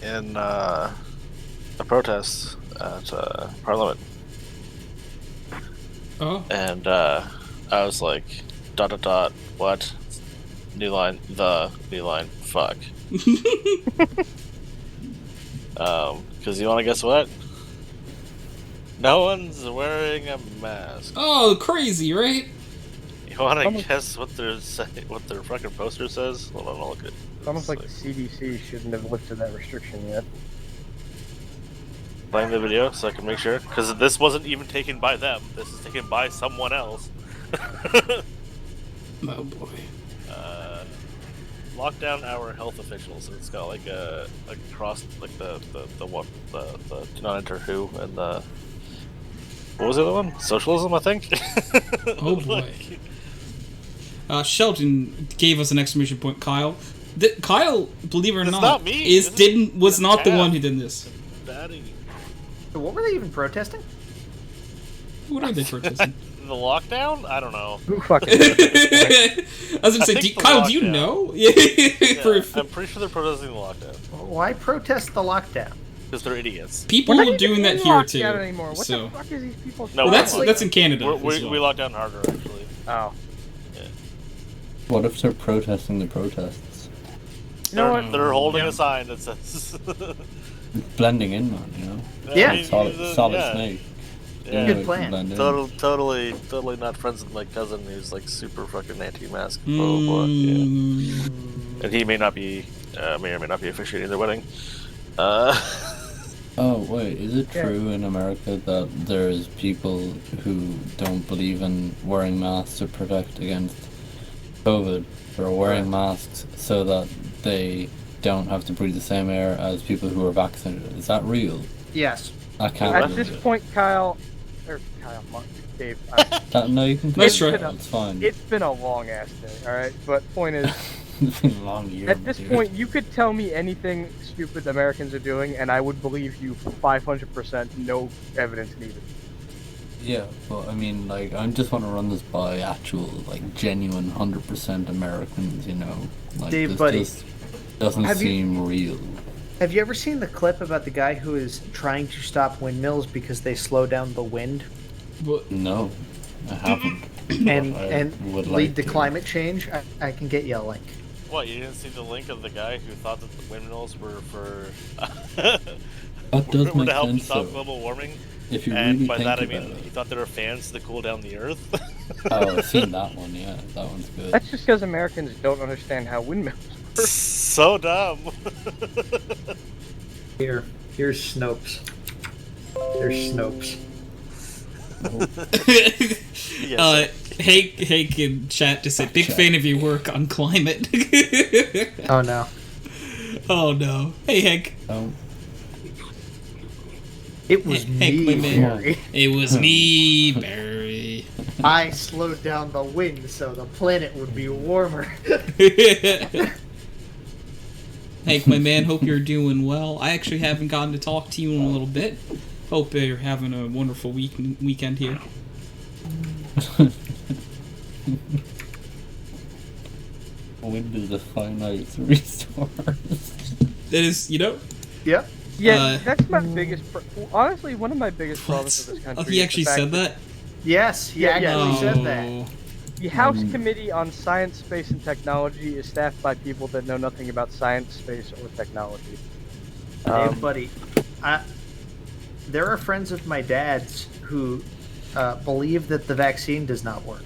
in a protest at Parliament, Oh. and I was like, ... what? New line, fuck. Because you want to guess what? No one's wearing a mask. Oh, crazy, right? You want to Almost- guess what what their fucking poster says? Hold on, I'll look at it. It's almost like the CDC shouldn't have lifted that restriction yet. Playing the video so I can make sure, because this wasn't even taken by them. This is taken by someone else. Oh boy. Lockdown hour health officials. And it's got like a cross, like the do not enter who and the what was the other one? Socialism, I think. Oh boy. Sheldon gave us an exclamation point. Kyle. Kyle, believe it or It's not, not me. was not the Tab. one who did this. Daddy. So what were they even protesting? What are they protesting? The lockdown? I don't know. Who fucking I was gonna say, think the Kyle, do you lockdown. know? Yeah, For I'm pretty sure they're protesting the lockdown Why protest the lockdown? because they're idiots. people We're not doing even that in here lockdown too. anymore. What So the fuck is these people? No, well, we're that's not. that's in Canada. We as well. locked down harder actually. Oh, What if they're protesting the protests? you know what? They're holding Yeah. a sign that says. Blending in, man, you know? Yeah. I mean, Solid yeah. snake. Yeah. Good we can plan. blend in. Totally not friends with my cousin who's like super fucking anti-mask. Oh boy, yeah. Mm. And he may not be, may or may not be officiating their wedding. Oh, wait, is it Yeah. true in America that there's people who don't believe in wearing masks to protect against COVID? They're wearing masks so that they don't have to breathe the same air as people who are vaccinated. Is that real? Yes. I can't At believe this it. point, Mark, Dave, No, you can Nice take it. try. It's fine. it's been a long ass day, alright? But point is, It's been a long year. at this dude. point, you could tell me anything stupid the Americans are doing, and I would believe you 500%, no evidence needed. Yeah, but I mean, like, I just want to run this by actual, like, genuine 100% Americans, you know? Like, Dave, this buddy, just doesn't have you- seem real. Have you ever seen the clip about the guy who is trying to stop windmills because they slow down the wind But No, I haven't. and I would lead like to to. climate change? I can get you a link. What, you didn't see the link of the guy who thought that the windmills were for That does were make to help sense, stop though. global warming? If you And really by think that I about mean he it. thought there were fans to cool down the earth. Oh, I've seen that one, yeah. That one's good. That's just because Americans don't understand how windmills work. So dumb. Here's Snopes. There's Snopes. Yes. Hank in chat just said, big fan of your work on climate. Oh no. Oh no. Hey Hank. Oh, It was Hank, me, my man. Barry. It was me, Barry. I slowed down the wind so the planet would be warmer. Hank, my man, hope you're doing well. I actually haven't gotten to talk to you in a little bit. Hope you're having a wonderful weekend here. Wind is a finite resource. It is, you know. Yep. Yeah, that's my biggest. Honestly, one of my biggest problems with this country. Oh, he actually said that. Yes, he Yeah, actually said that. Oh. The House Committee on Science, Space, and Technology is staffed by people that know nothing about science, space, or technology. Hey, buddy, there are friends of my dad's who believe that the vaccine does not work.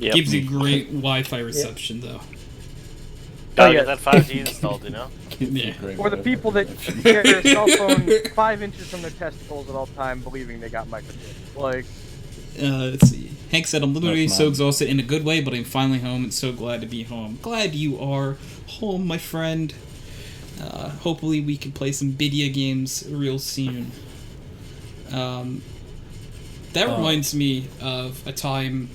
Yep. Gives you great Wi-Fi reception, though. Gotta yeah. get that 5G installed, you know? Yeah. Or the people that carry their cell phone 5 inches from their testicles at all time, believing they got microchipped. Like, Let's see. Hank said, I'm literally That's so mine. exhausted in a good way, but I'm finally home and so glad to be home. Glad you are home, my friend. Hopefully we can play some video games real soon. That reminds me of a time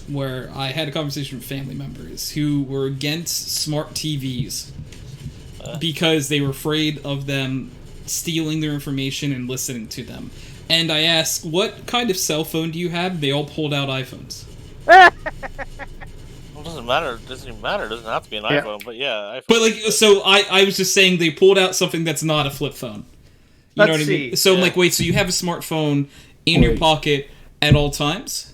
where I had a conversation with family members who were against smart TVs because they were afraid of them stealing their information and listening to them. And I asked, what kind of cell phone do you have? They all pulled out iPhones. Well, it doesn't matter. It doesn't even matter. It doesn't have to be an iPhone, but yeah, iPhone. But like, so I was just saying they pulled out something that's not a flip phone. You know Let's what I mean? see. So I'm Yeah. like, wait, so you have a smartphone in your Wait. pocket at all times?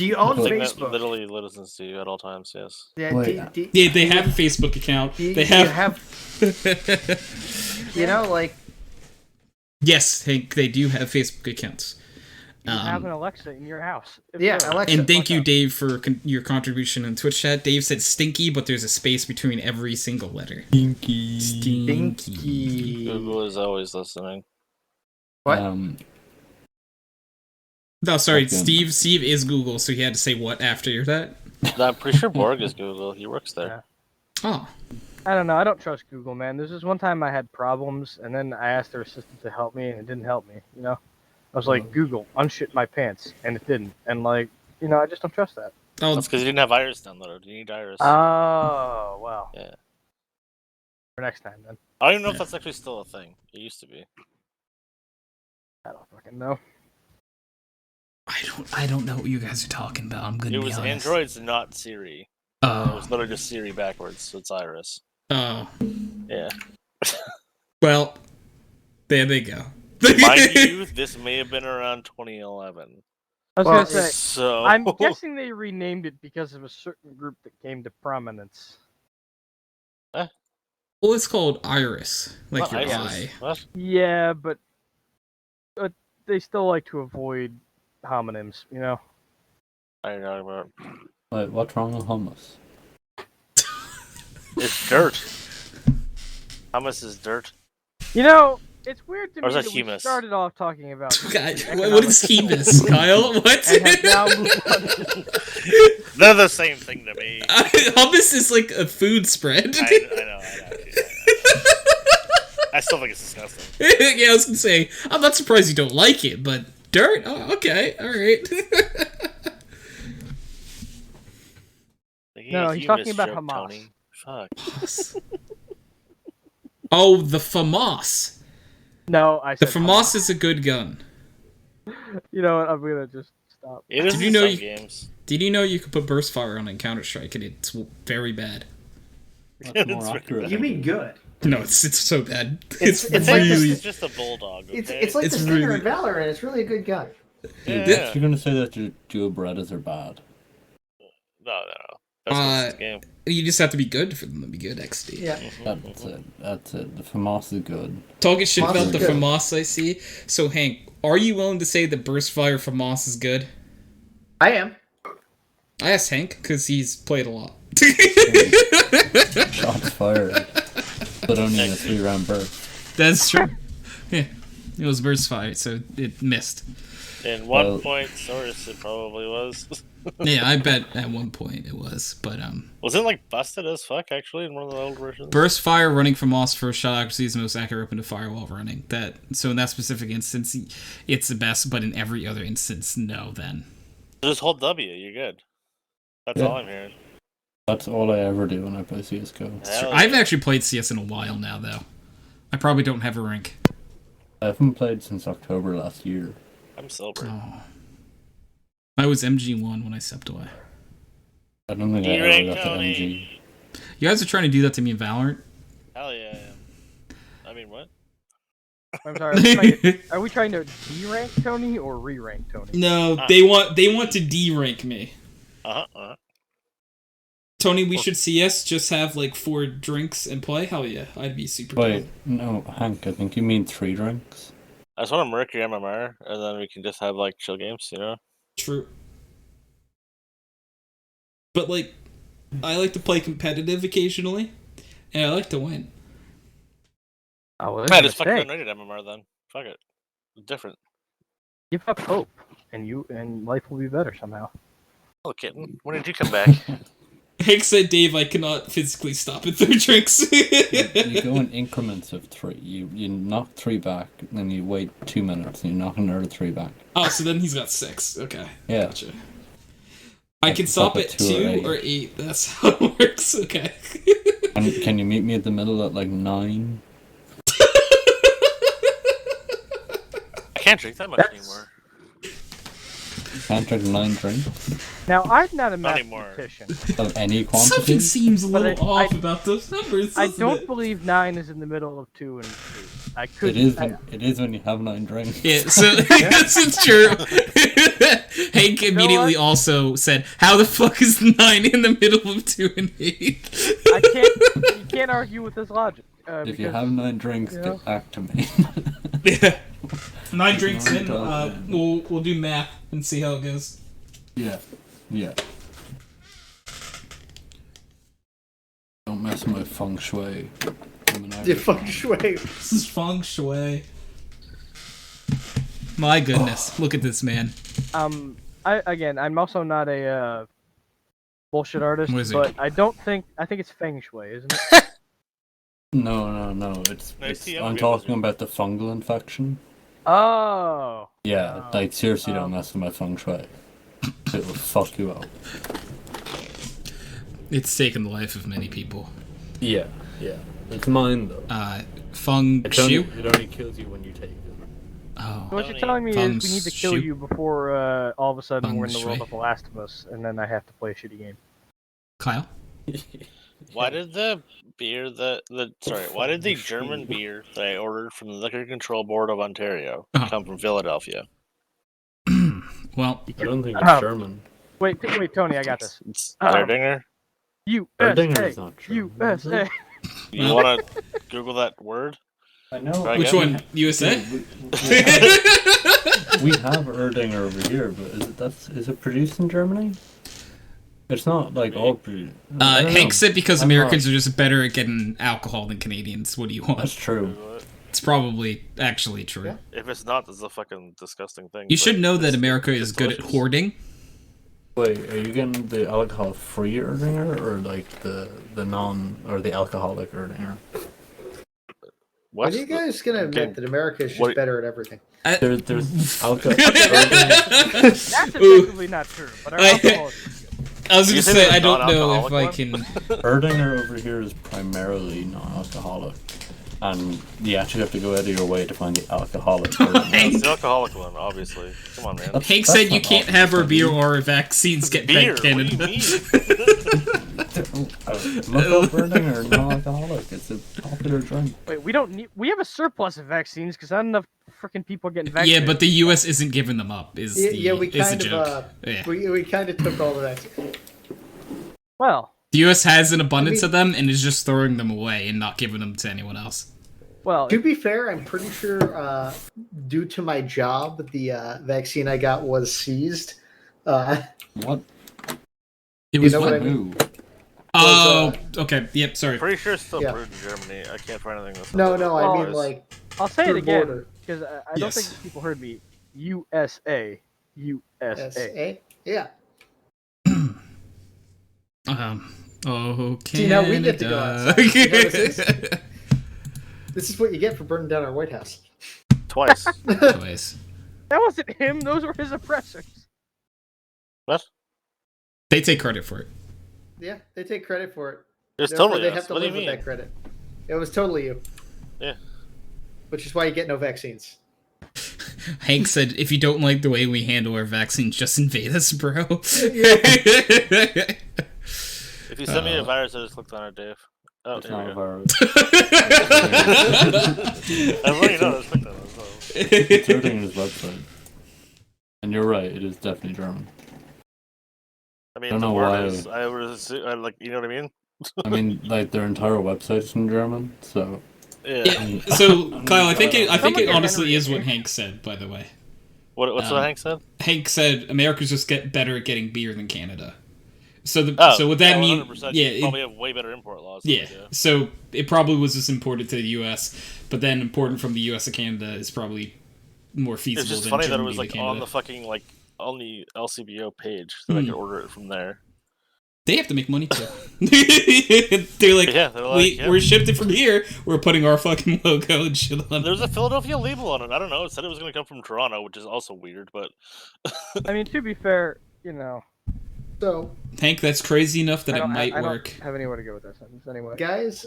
Do you own I Thing that Facebook? literally listens to you at all times, yes. Yeah, Wait. Yeah, they have a Facebook account. you They have. you know, like, Yes, Hank, they do have Facebook accounts. you have an Alexa in your house. It's yeah, good. Alexa. And thank you, Dave, for your contribution in Twitch chat. Dave said stinky, but there's a space between every single letter. Stinky. Stinky. Google is always listening. What? No, sorry, Okay. Steve is Google, so he had to say what after that? No, I'm pretty sure Borg is Google. He works there. Oh. I don't know. I don't trust Google, man. There's this one time I had problems, and then I asked their assistant to help me, and it didn't help me. You know, I was like, Google, unshit my pants, and it didn't. And like, you know, I just don't trust that. Oh, That's because you didn't have Iris downloaded. You need Iris. Oh well. Yeah. For next time, then. I don't even know if that's actually still a thing. It used to be. I don't fucking know. I don't know what you guys are talking about. I'm gonna It be was honest. Androids, not Siri. It Oh. was literally just Siri backwards, so it's Iris. Oh. Yeah. Well, there they go. Mind you, this may have been around 2011. I was Well, gonna say. So I'm guessing they renamed it because of a certain group that came to prominence. Well, it's called Iris, like Not your Isis. eye. What? Yeah, but they still like to avoid homonyms, you know. I don't know about. Wait, what's wrong with hummus? It's dirt. Hummus is dirt. You know, it's weird to Or me is that that we humus? started off talking about. God, what is Hebus, Kyle? What? And have now moved on. They're the same thing to me. Hummus is like a food spread. I know. I still think it's disgusting. Yeah, I was gonna say, I'm not surprised you don't like it, but dirt? Oh, okay, alright. No, he's talking about Hamas. Tony. Fuck. Oh, the FAMAS. No, I The said FAMAS is a good gun. You know what? I'm gonna just stop. It is Did in you know some you- games. Did you know you could put burst fire on in Counter-Strike and it's very bad? That's It's more very accurate. bad. You mean good? No, it's so bad. It's It's, like really... It's just a bulldog. Okay? It's like It's the Stinger really- in Valorant. It's really a good gun. Yeah. You're gonna say that your dual breaders are bad. No. That's this game. You just have to be good for them to be good, XD. Yeah. That's it. The FAMAS is good. Talking shit FAMAS about is the good. FAMAS I see. So, Hank, are you willing to say that burst fire FAMAS is good? I am. I asked Hank because he's played a lot. Shots fired. But only in a 3-round burst. That's true. Yeah, it was burst fire, so it missed. In one Well- point source, it probably was. Yeah, I bet at one point it was, but Was it like busted as fuck actually in one of the old versions? burst fire running from Moss first shot accuracy is the most accurate weapon to fire while running. So in that specific instance, it's the best, but in every other instance, no. Then Just hold W, you're good. That's Yeah. all I'm hearing. That's all I ever do when I play CSGO. Hell I've yeah. actually played CS in a while now, though. I probably don't have a rank. I haven't played since October last year. I'm sober. Oh. I was MG1 when I stepped away. I don't think I ever D-rank got the Tony. MG. You guys are trying to do that to me in Valorant? Hell yeah, I am. I mean, what? I'm sorry. Are we trying to D-rank Tony or re-rank Tony? No, they want to D-rank me. Uh-huh. Tony, we should CS, just have like 4 drinks and play? Hell yeah, I'd be super Wait, down. no, Hank, I think you mean 3 drinks. I just want to murk your MMR, and then we can just have, like, chill games, you know? True. But like, I like to play competitive occasionally, and I like to win. Oh, well, Yeah, that's just a fucking mistake. unrated MMR then. Fuck it. It's different. Give up hope, and life will be better somehow. Oh, kitten. When did you come back? Hank said, Dave, I cannot physically stop at 3 drinks. You go in increments of 3. You knock 3 back, then you wait 2 minutes, and you knock another 3 back. Oh, so then he's got 6. Okay. Yeah. Gotcha. I can stop at 2 or 8. That's how it works. Okay. And can you meet me at the middle at like 9? I can't drink that much anymore. Can't drink 9 drinks Now, I'm not a anymore. mathematician. of any quantity. Something seems a But little I- off about those numbers. I doesn't don't it? believe 9 is in the middle of 2 and 3. I could. It is when you have 9 drinks. Yeah, so this is true. Hank immediately what? also said, "How the fuck is 9 in the middle of 2 and 8?" I can't. You can't argue with this logic. If you have 9 drinks, you get know? back to me. Yeah. 9 drinks in. Yeah. We'll do math and see how it goes. Yeah. Don't mess with my feng shui. The feng shui. This is feng shui. My goodness, look at this man. I'm also not a bullshit artist, Wizard. but I think it's feng shui, isn't it? No. It's see, I'm I'm a talking wizard. about the fungal infection. Oh. Yeah, like seriously, don't mess with my feng shui. It will fuck you up. It's taken the life of many people. Yeah. It's mine though. Feng shui. It only kills you when you take it. Oh. So what you're Tony. telling me is Feng we need to kill shui. you before all of a sudden Feng we're in the world shui. of The Last of Us, and then I have to play a shitty game. Kyle. Why did the beer why did the German beer that I ordered from the Liquor Control Board of Ontario come from Philadelphia? Well, I don't think it's German. Wait, Tony, I got this. It's Oh. Erdinger. Erdinger USA, is not German. USA. You want to Google that word? I know. Try which again? one? USA? We have Erdinger over here, but is it produced in Germany? It's not like all produced. I don't Hank know. said because I'm Americans not- are just better at getting alcohol than Canadians. What do you That's want? true. Google it. It's probably actually true. Yeah. If it's not, it's a fucking disgusting thing. You but should know that it's- America it's is good at delicious. hoarding. Wait, are you getting the alcohol-free Erdinger or like the non or the alcoholic Erdinger? When What's are you guys gonna admit Okay. that America is just What- better at everything? There's alcohol. That's effectively not true, but our I- alcohol is pretty good. I was You gonna say say there's I don't know if non-alcoholic I can. Erdinger over here is primarily non-alcoholic, and you actually have to go out of your way to find the alcoholic Erdinger. It's the alcoholic one, obviously. Come on, man. That's- Hank that's said you not can't have our obvious. beer or our vaccines get Beer. back What do you Canada. mean? Look up Erdinger, non-alcoholic. It's a popular drink. Wait, we have a surplus of vaccines because not enough freaking people are getting Yeah, vaccinated. but the U.S. isn't giving them up. Is Yeah, the yeah, we is the kind joke? of Yeah. we kind of took all of that. well, The U.S. has an abundance I of them and is just throwing them away and not giving them to anyone else. To be fair, I'm pretty sure due to my job, the vaccine I got was seized. What? It was know what? what I mean? Who? Oh, okay. Yep. Sorry. Pretty sure it's still Yeah. brewed in Germany. I can't find anything that's No, not no, I Well, mean like I'll say it through again border. because I don't Yes. think people heard me. USA. SA. Yeah. Oh, Canada. See, now we get to go outside. You know what this This is what you get for burning down our White House. twice. Anyways, That wasn't him. Those were his oppressors. What? they take credit for it. Yeah, they take credit for it. It's Therefore, totally they us. have to What do you live with mean? that credit. It was totally you. Yeah. Which is why you get no vaccines. Hank said, "If you don't like the way we handle our vaccines, just invade us, bro." If you send me a virus, I just clicked on it, Dave. Oh, It's here not we a go. virus. I've already know I just clicked on it. So. It's everything in his website. And you're right, it is definitely German. I mean, Don't the know word why. is. I was like, you know what I mean? I mean, like, their entire website's in German, so... Yeah. So, Kyle, I think it Someone get honestly Henry is in what here. Hank said. By the way, What's what Hank said? Hank said America's just get better at getting beer than Canada. So Oh, would that mean 100%. yeah You probably have way better import laws. Than yeah? we do. So it probably was just imported to the U.S., but then imported from the U.S. to Canada is probably more feasible. It's just than funny that it Germany was to like Canada. on the fucking like on the LCBO page that I could order it from there. They have to make money too. They're like, Yeah, they're like, we're shipped it from here. We're putting our fucking logo and shit on it. There's a Philadelphia label on it. I don't know. It said it was going to come from Toronto, which is also weird. But I mean, to be fair, you know, So, Hank, that's crazy enough that I it don't, might I work. don't have anywhere to go with that sentence anyway. guys,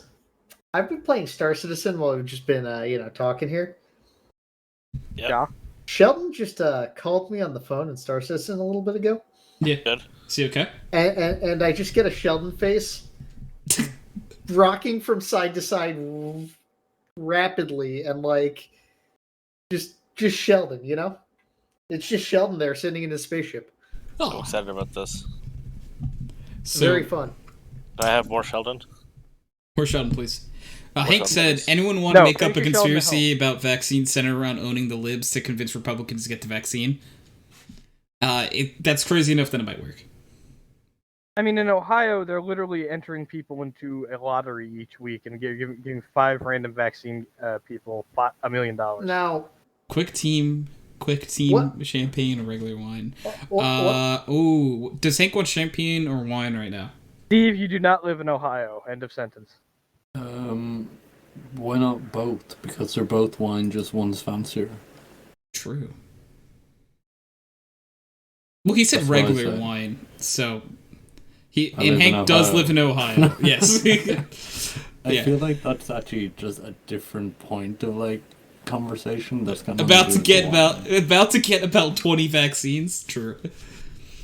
I've been playing Star Citizen while we've just been, talking here. yeah, Sheldon just called me on the phone in Star Citizen a little bit ago, Yeah. good. See, okay? and I just get a Sheldon face rocking from side to side rapidly, and like just Sheldon, you know? It's just Sheldon there sitting in his spaceship. I'm Oh, excited about this. so Very fun. Do I have more Sheldon? more Sheldon, please. Hank Sheldon, said, please. anyone want No, to make up a finish your Sheldon at conspiracy about vaccines centered around owning the libs to convince Republicans to get the vaccine? That's crazy enough that it might work. I mean, in Ohio, they're literally entering people into a lottery each week and giving 5 random vaccine people $1 million. Now, Quick team What? champagne or regular wine. what? Oh, does Hank want champagne or wine right now? Steve, you do not live in Ohio. End of sentence. Why not both? Because they're both wine, just one's fancier. True. Well, he said That's what I regular said. wine, so I live in Hank does Ohio. live in Ohio. Yes. I Yeah. feel like that's actually just a different point of, like, conversation that's gonna about to get about 20 vaccines. True.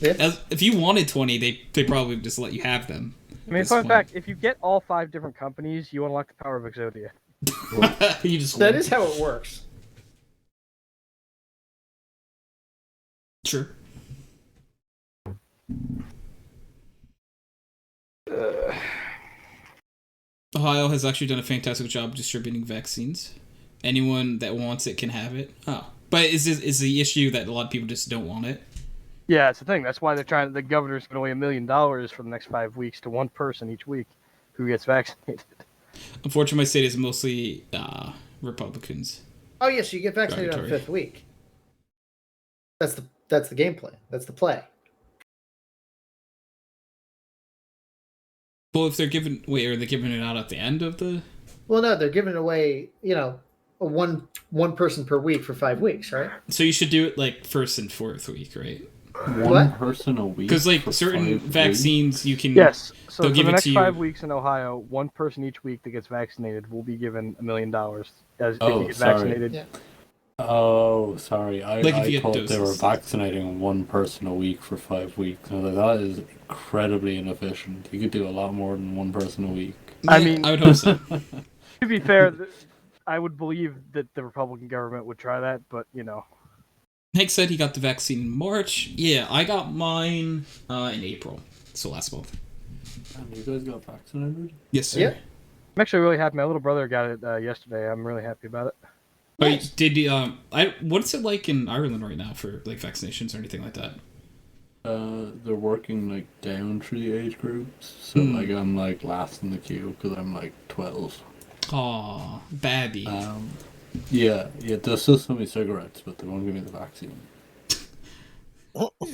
Yeah. If you wanted 20, they probably would just let you have them. I mean, fun fact: if you get all 5 different companies, you unlock the power of Exodia. You just That win. is how it works. Sure. Ohio has actually done a fantastic job distributing vaccines. Anyone that wants it can have it. Oh, but is the issue that a lot of people just don't want it? Yeah, it's the thing. That's why they're trying. The governor's giving away $1 million for the next 5 weeks to one person each week who gets vaccinated. Unfortunately, my state is mostly Republicans. Oh yes, you get vaccinated on the Derogatory. 5th week. That's the game plan. That's the play. Well, if they're giving are they giving it out at the end of the? Well, no, they're giving away, a one person per week for 5 weeks, right? So you should do it like first and fourth week, right? One What? person a week. Because like for certain 5 vaccines, you can Yes. So They'll for give the it next to you- 5 weeks in Ohio, one person each week that gets vaccinated will be given $1 million as if Oh, you get sorry. vaccinated. Yeah. Oh, sorry. I Like if you thought get they were doses. vaccinating one person a week for 5 weeks. I was like, that is incredibly inefficient. You could do a lot more than one person a week. I Yeah, mean- I would hope so. To be fair, I would believe that the Republican government would try that, but Hank said he got the vaccine in March. Yeah, I got mine in April, so last month. And you guys got vaccinated? Yes, sir. Yeah. I'm actually really happy. My little brother got it yesterday. I'm really happy about it. Oh, Nice. did you, what's it like in Ireland right now for like vaccinations or anything like that? They're working like down through the age groups. So like I'm like last in the queue because I'm like 12. Aw, babby. Yeah, there's still so many cigarettes, but they won't give me the vaccine.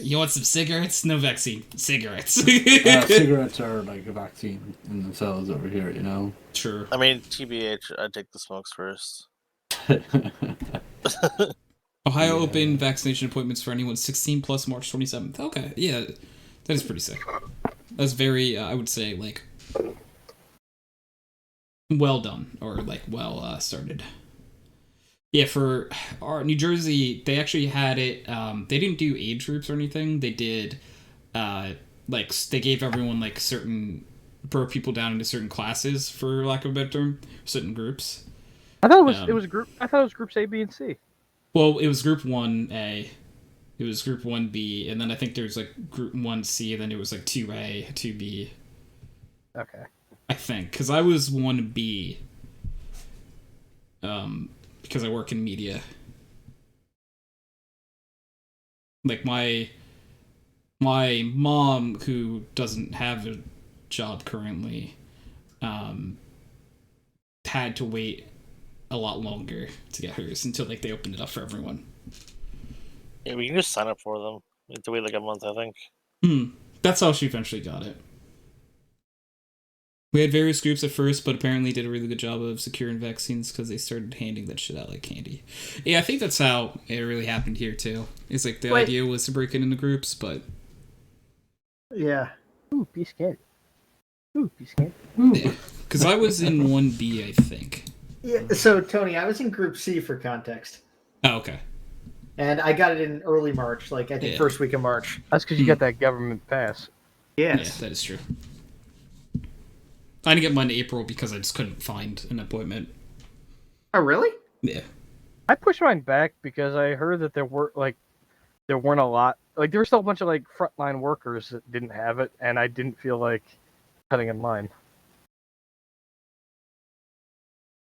You want some cigarettes? No vaccine. Cigarettes. Cigarettes are like a vaccine in themselves over here, you know? Sure. I mean, TBH, I'd take the smokes first. Ohio opened vaccination appointments for anyone 16 plus March 27th. Okay, yeah, that is pretty sick. That's very, I would say, like, well done, or like well started. Yeah, for our New Jersey, they actually had it. They didn't do age groups or anything. They did like they gave everyone like broke people down into certain classes, for lack of a better term, certain groups. I thought it was group. I thought it was groups A, B, and C. Well, it was group 1A, it was group 1B, and then I think there's like group 1C, and then it was like 2A, 2B. Okay. I think, because I was 1B, because I work in media. Like my mom, who doesn't have a job currently, had to wait a lot longer to get hers until like they opened it up for everyone. Yeah, we can just sign up for them. We have to wait like a month, I think. That's how she eventually got it. We had various groups at first, but apparently did a really good job of securing vaccines because they started handing that shit out like candy. Yeah, I think that's how it really happened here too. It's like the idea was to break it into groups, but Yeah. Ooh, piece of candy. Ooh, piece of candy. yeah, because I was in 1B, I think. Yeah. So Tony, I was in Group C for context, Oh, okay. and I got it in early March, like I think Yeah. first week of March. That's because you got that government pass. Yes. Yeah, that is true. I didn't get mine in April because I just couldn't find an appointment. Oh, really? Yeah. I pushed mine back because I heard that there weren't a lot. Like there were still a bunch of like frontline workers that didn't have it, and I didn't feel like cutting in line.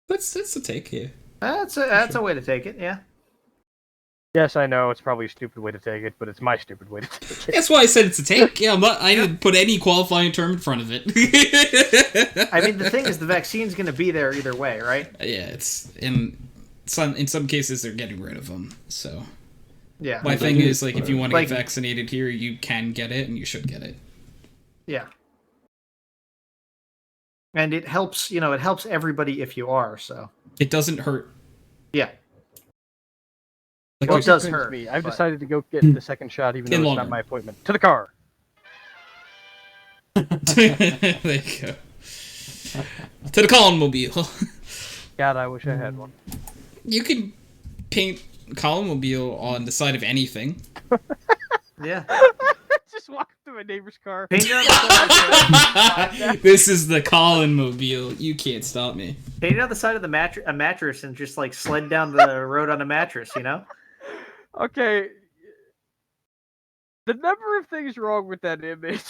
That's a take here. That's a way to take it. Yeah. Yes, I know it's probably a stupid way to take it, but it's my stupid way to take it. That's why I said it's a take. Yeah, I didn't put any qualifying term in front of it. I mean, the thing is, the vaccine's going to be there either way, right? Yeah, it's in some cases they're getting rid of them. So Yeah. my thing is like if you want to get vaccinated here, you can get it and you should get it. Yeah. And it helps, it helps everybody if you are, so. It doesn't hurt. Yeah. Like Well, it does hurt. Me. I've but- decided to go get the second shot, even though In it's longer. not my appointment. To the car. There you go. To the Colin mobile. God, I wish I had one. You can paint Colin mobile on the side of anything. Yeah. Just walk to my neighbor's car. Paint it on the side, This is the Colin mobile. You can't stop me. paint it on the side of a mattress and just like sled down the road on a mattress, Okay. The number of things wrong with that image.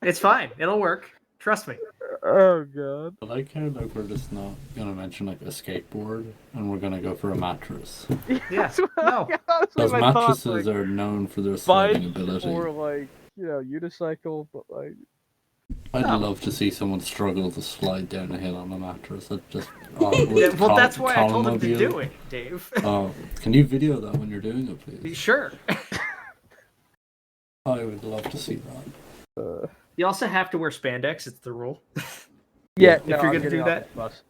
It's fine. It'll work. Trust me. Oh god. I like how like we're just not gonna mention like a skateboard and we're gonna go for a mattress. Yeah. That's what, No. that's what Those my thought, mattresses like, are known for their bike sliding ability. or like, unicycle, but like I'd No. love to see someone struggle to slide down a hill on a mattress. That just Yeah, well, that's why I told him to do it, Dave. Can you video that when you're doing it, please? Sure. I would love to see that. You also have to wear spandex. It's the rule. yeah, If you're I'm gonna getting do off that. this bus.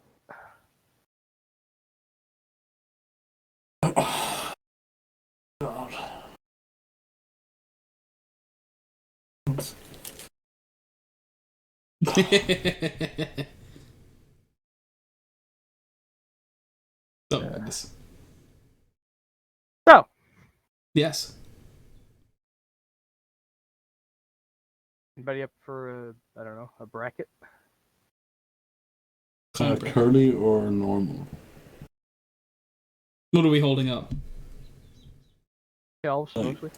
God. So, So, yes. anybody up for a bracket? Curly or normal? What are we holding up? Shelves, Like- mostly.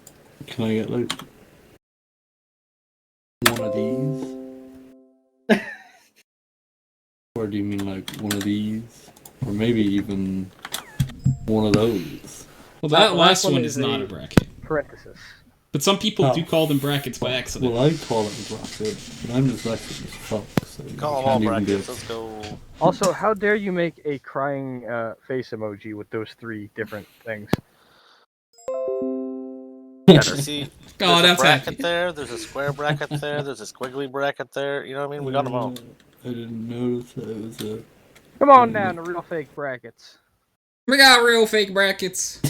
Can I get like one of these? Or do you mean like one of these? Or maybe even one of those? Well, that The last last one one is is not a- a bracket. Parenthesis. But some people Oh. do call them brackets by accident. Well, I call it a bracket, but I'm dyslexic as fuck, so you Call them all can't even brackets. get... Let's go. Also, how dare you make a crying face emoji with those three different things? See, Oh, there's a that's bracket happy. there. There's a square bracket there. There's a squiggly bracket there. You know what I mean? We got them all. I didn't notice that it was a... Come on down to real fake brackets. We got real fake brackets.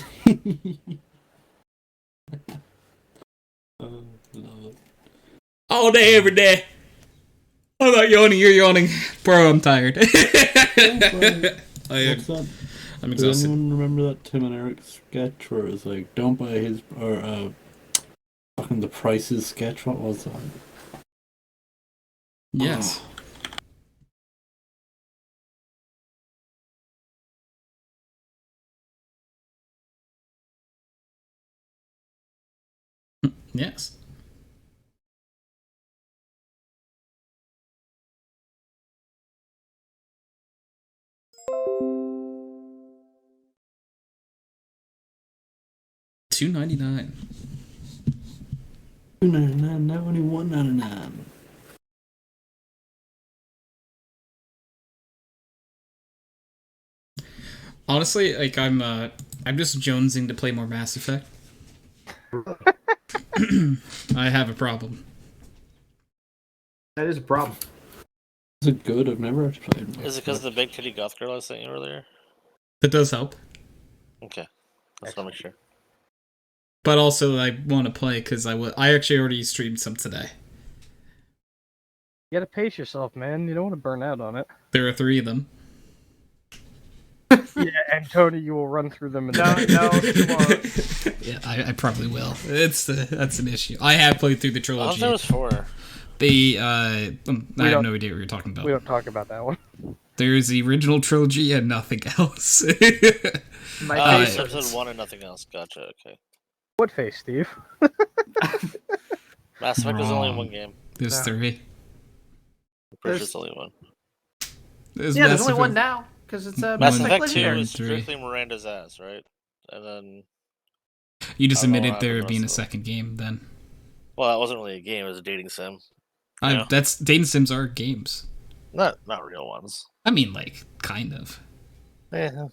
Love it. All day, every day. I'm not yawning, you're yawning. Bro, I'm tired. What's that? I'm Does exhausted. anyone remember that Tim and Eric sketch where it was like, don't buy his... or, Fucking The Price's sketch. What was that? Yes. Yes. $2.99. $2.99, now only $1.99. Honestly, like I'm just jonesing to play more Mass Effect. I have a problem. That is a problem. Is it good? I've never actually played it. Is it because of the big titty goth girl I was saying earlier? That does help. Okay, that's what I'm sure. But also, I want to play because I actually already streamed some today. You gotta pace yourself, man. You don't want to burn out on it. There are 3 of them. Yeah, and Tony, you will run through them. No, you won't. Yeah, I probably will. That's an issue. I have played through the I thought trilogy. there was 4. I have no idea what you're talking about. We don't talk about that one. There's the original trilogy and nothing else. My It's face hurts. episode 1 and nothing else. Gotcha. Okay. What face, Steve? Mass Effect was only Wrong. 1 game. There's 3. I'm pretty sure There's- it's only 1. There's Yeah, there's Mass only one Effect- now because it's a Mass One, Effect 2 Legendary. is Three. strictly Miranda's ass, right? And then, You just I don't know admitted what there happened being a to the rest of second game. Then well, that wasn't really a game; it was a dating sim. Yeah. that's dating sims are games. Not real ones. I mean, like kind of Yeah.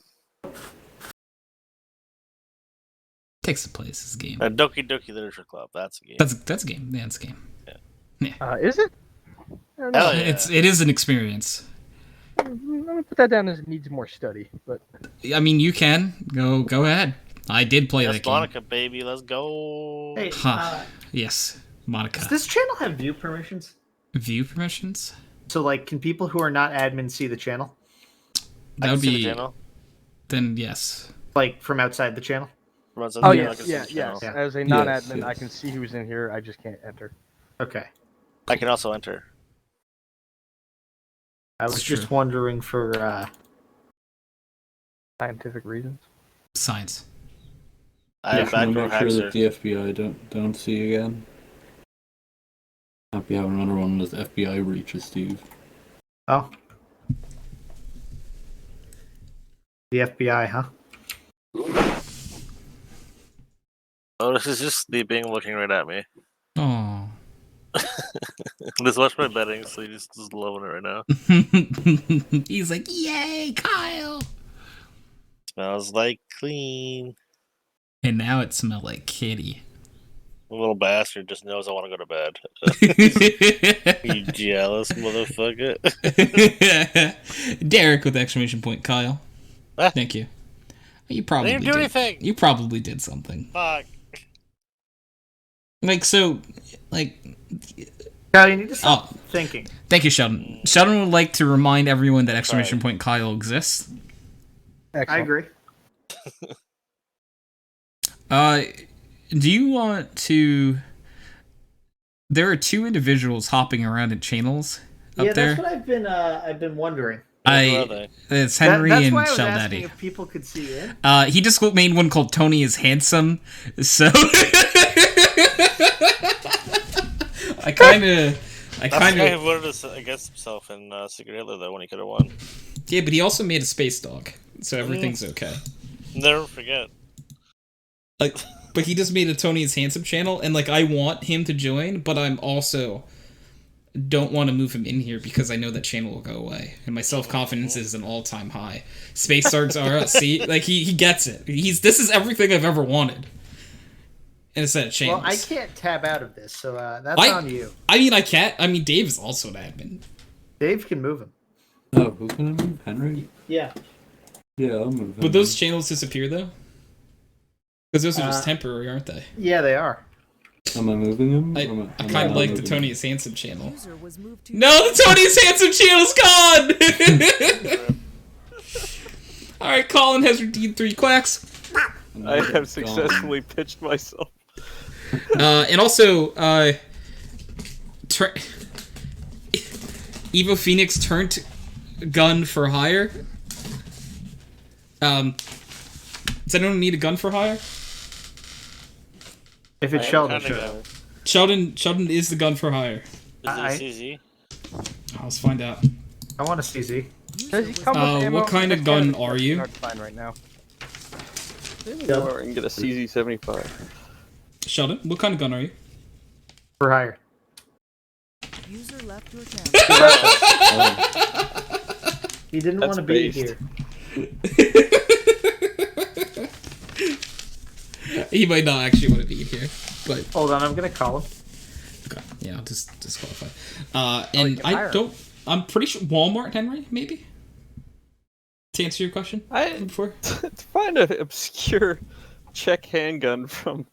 takes the place as a game. Doki Doki Literature Club. That's a game. That's a game. Yeah, it's a game. Is it? I don't know. Hell yeah. It is an experience. I'm gonna put that down as it needs more study, but I mean, you can go ahead. I did play Yes, that game. Monica, baby, let's go. Hey, Huh. Yes, Monica. does this channel have view permissions? View permissions? So, like, can people who are not admins see the channel? I That can would see the be channel. then yes. Like, from outside the channel? Runs oh on the- yeah, I can see yeah, the channel. yes. Yeah. As a Yes, non-admin, I yes. can see who's in here. I just can't enter. Okay. I can also enter. I was That's just true. wondering for, Scientific reasons. Science. I have I'm backdoor not sure that hacks. the FBI don't see you again. Happy having another one of those FBI breaches, Steve. oh. The FBI, huh? Oh, this is just sleeping, looking right at me. Oh. Just watch my betting, so he's just loving it right now. He's like, yay, Kyle! Smells like clean. And now it smelled like kitty. The little bastard just knows I want to go to bed. You jealous motherfucker. Derek with exclamation point, Kyle. Ah. Thank you. You I probably didn't do did. anything. You probably did something. Fuck. Like, so, like, Kyle, you need to stop oh, thinking. thank you, Sheldon. Sheldon would like to remind everyone that exclamation point Kyle exists. I Excellent. agree. Do you want to... There are 2 individuals hopping around in channels up Yeah, there. that's what I've been wondering. Where are they? It's Henry that's and why I was Shell asking Daddy. if people could see in. He just made one called Tony is Handsome, so I kind of That's the guy who voted against himself in Secret Hitler, though, when he could have won. yeah, but he also made a space dog, so everything's okay. Never forget. Like, but he just made a Tony is Handsome channel, and like I want him to join, but I'm also don't want to move him in here because I know that channel will go away, and my self confidence is an all time high. Space dogs are see, like he gets it. This is everything I've ever wanted. And it's that channels. Well, I can't tab out of this, so that's on you. I mean, I can't. I mean, Dave is also an admin. Dave can move him. Oh, who's gonna move? Henry? Yeah. Yeah, I'll move. Would those channels disappear though? Because those are just temporary, aren't they? Yeah, they are. Am I moving him? I Am kind not of like the moving Tony him? is Handsome channel. User was moved to No, the Tony is Handsome channel's gone! Alright, Colin has redeemed 3 quacks. I'm I gone. have successfully pitched myself. And also, Evo Phoenix turned gun for hire. Does anyone need a gun for hire? If it's Sheldon, kinda sure. Sheldon is the gun for hire. Is I- it CZ? Let's find out. I want a CZ. Does he come with ammo? What kind of That's gun kinda are you? hard to find right now. Or I can get a CZ75. Sheldon, what kind of gun are you? For hire. User left your channel. He didn't That's want to be based. here. He might not actually want to be here, but Hold on, I'm gonna call him. okay, yeah, I'll just disqualify. you And can hire I don't. I'm pretty sure Walmart, Henry, maybe. To answer your question before. To find an obscure Czech handgun from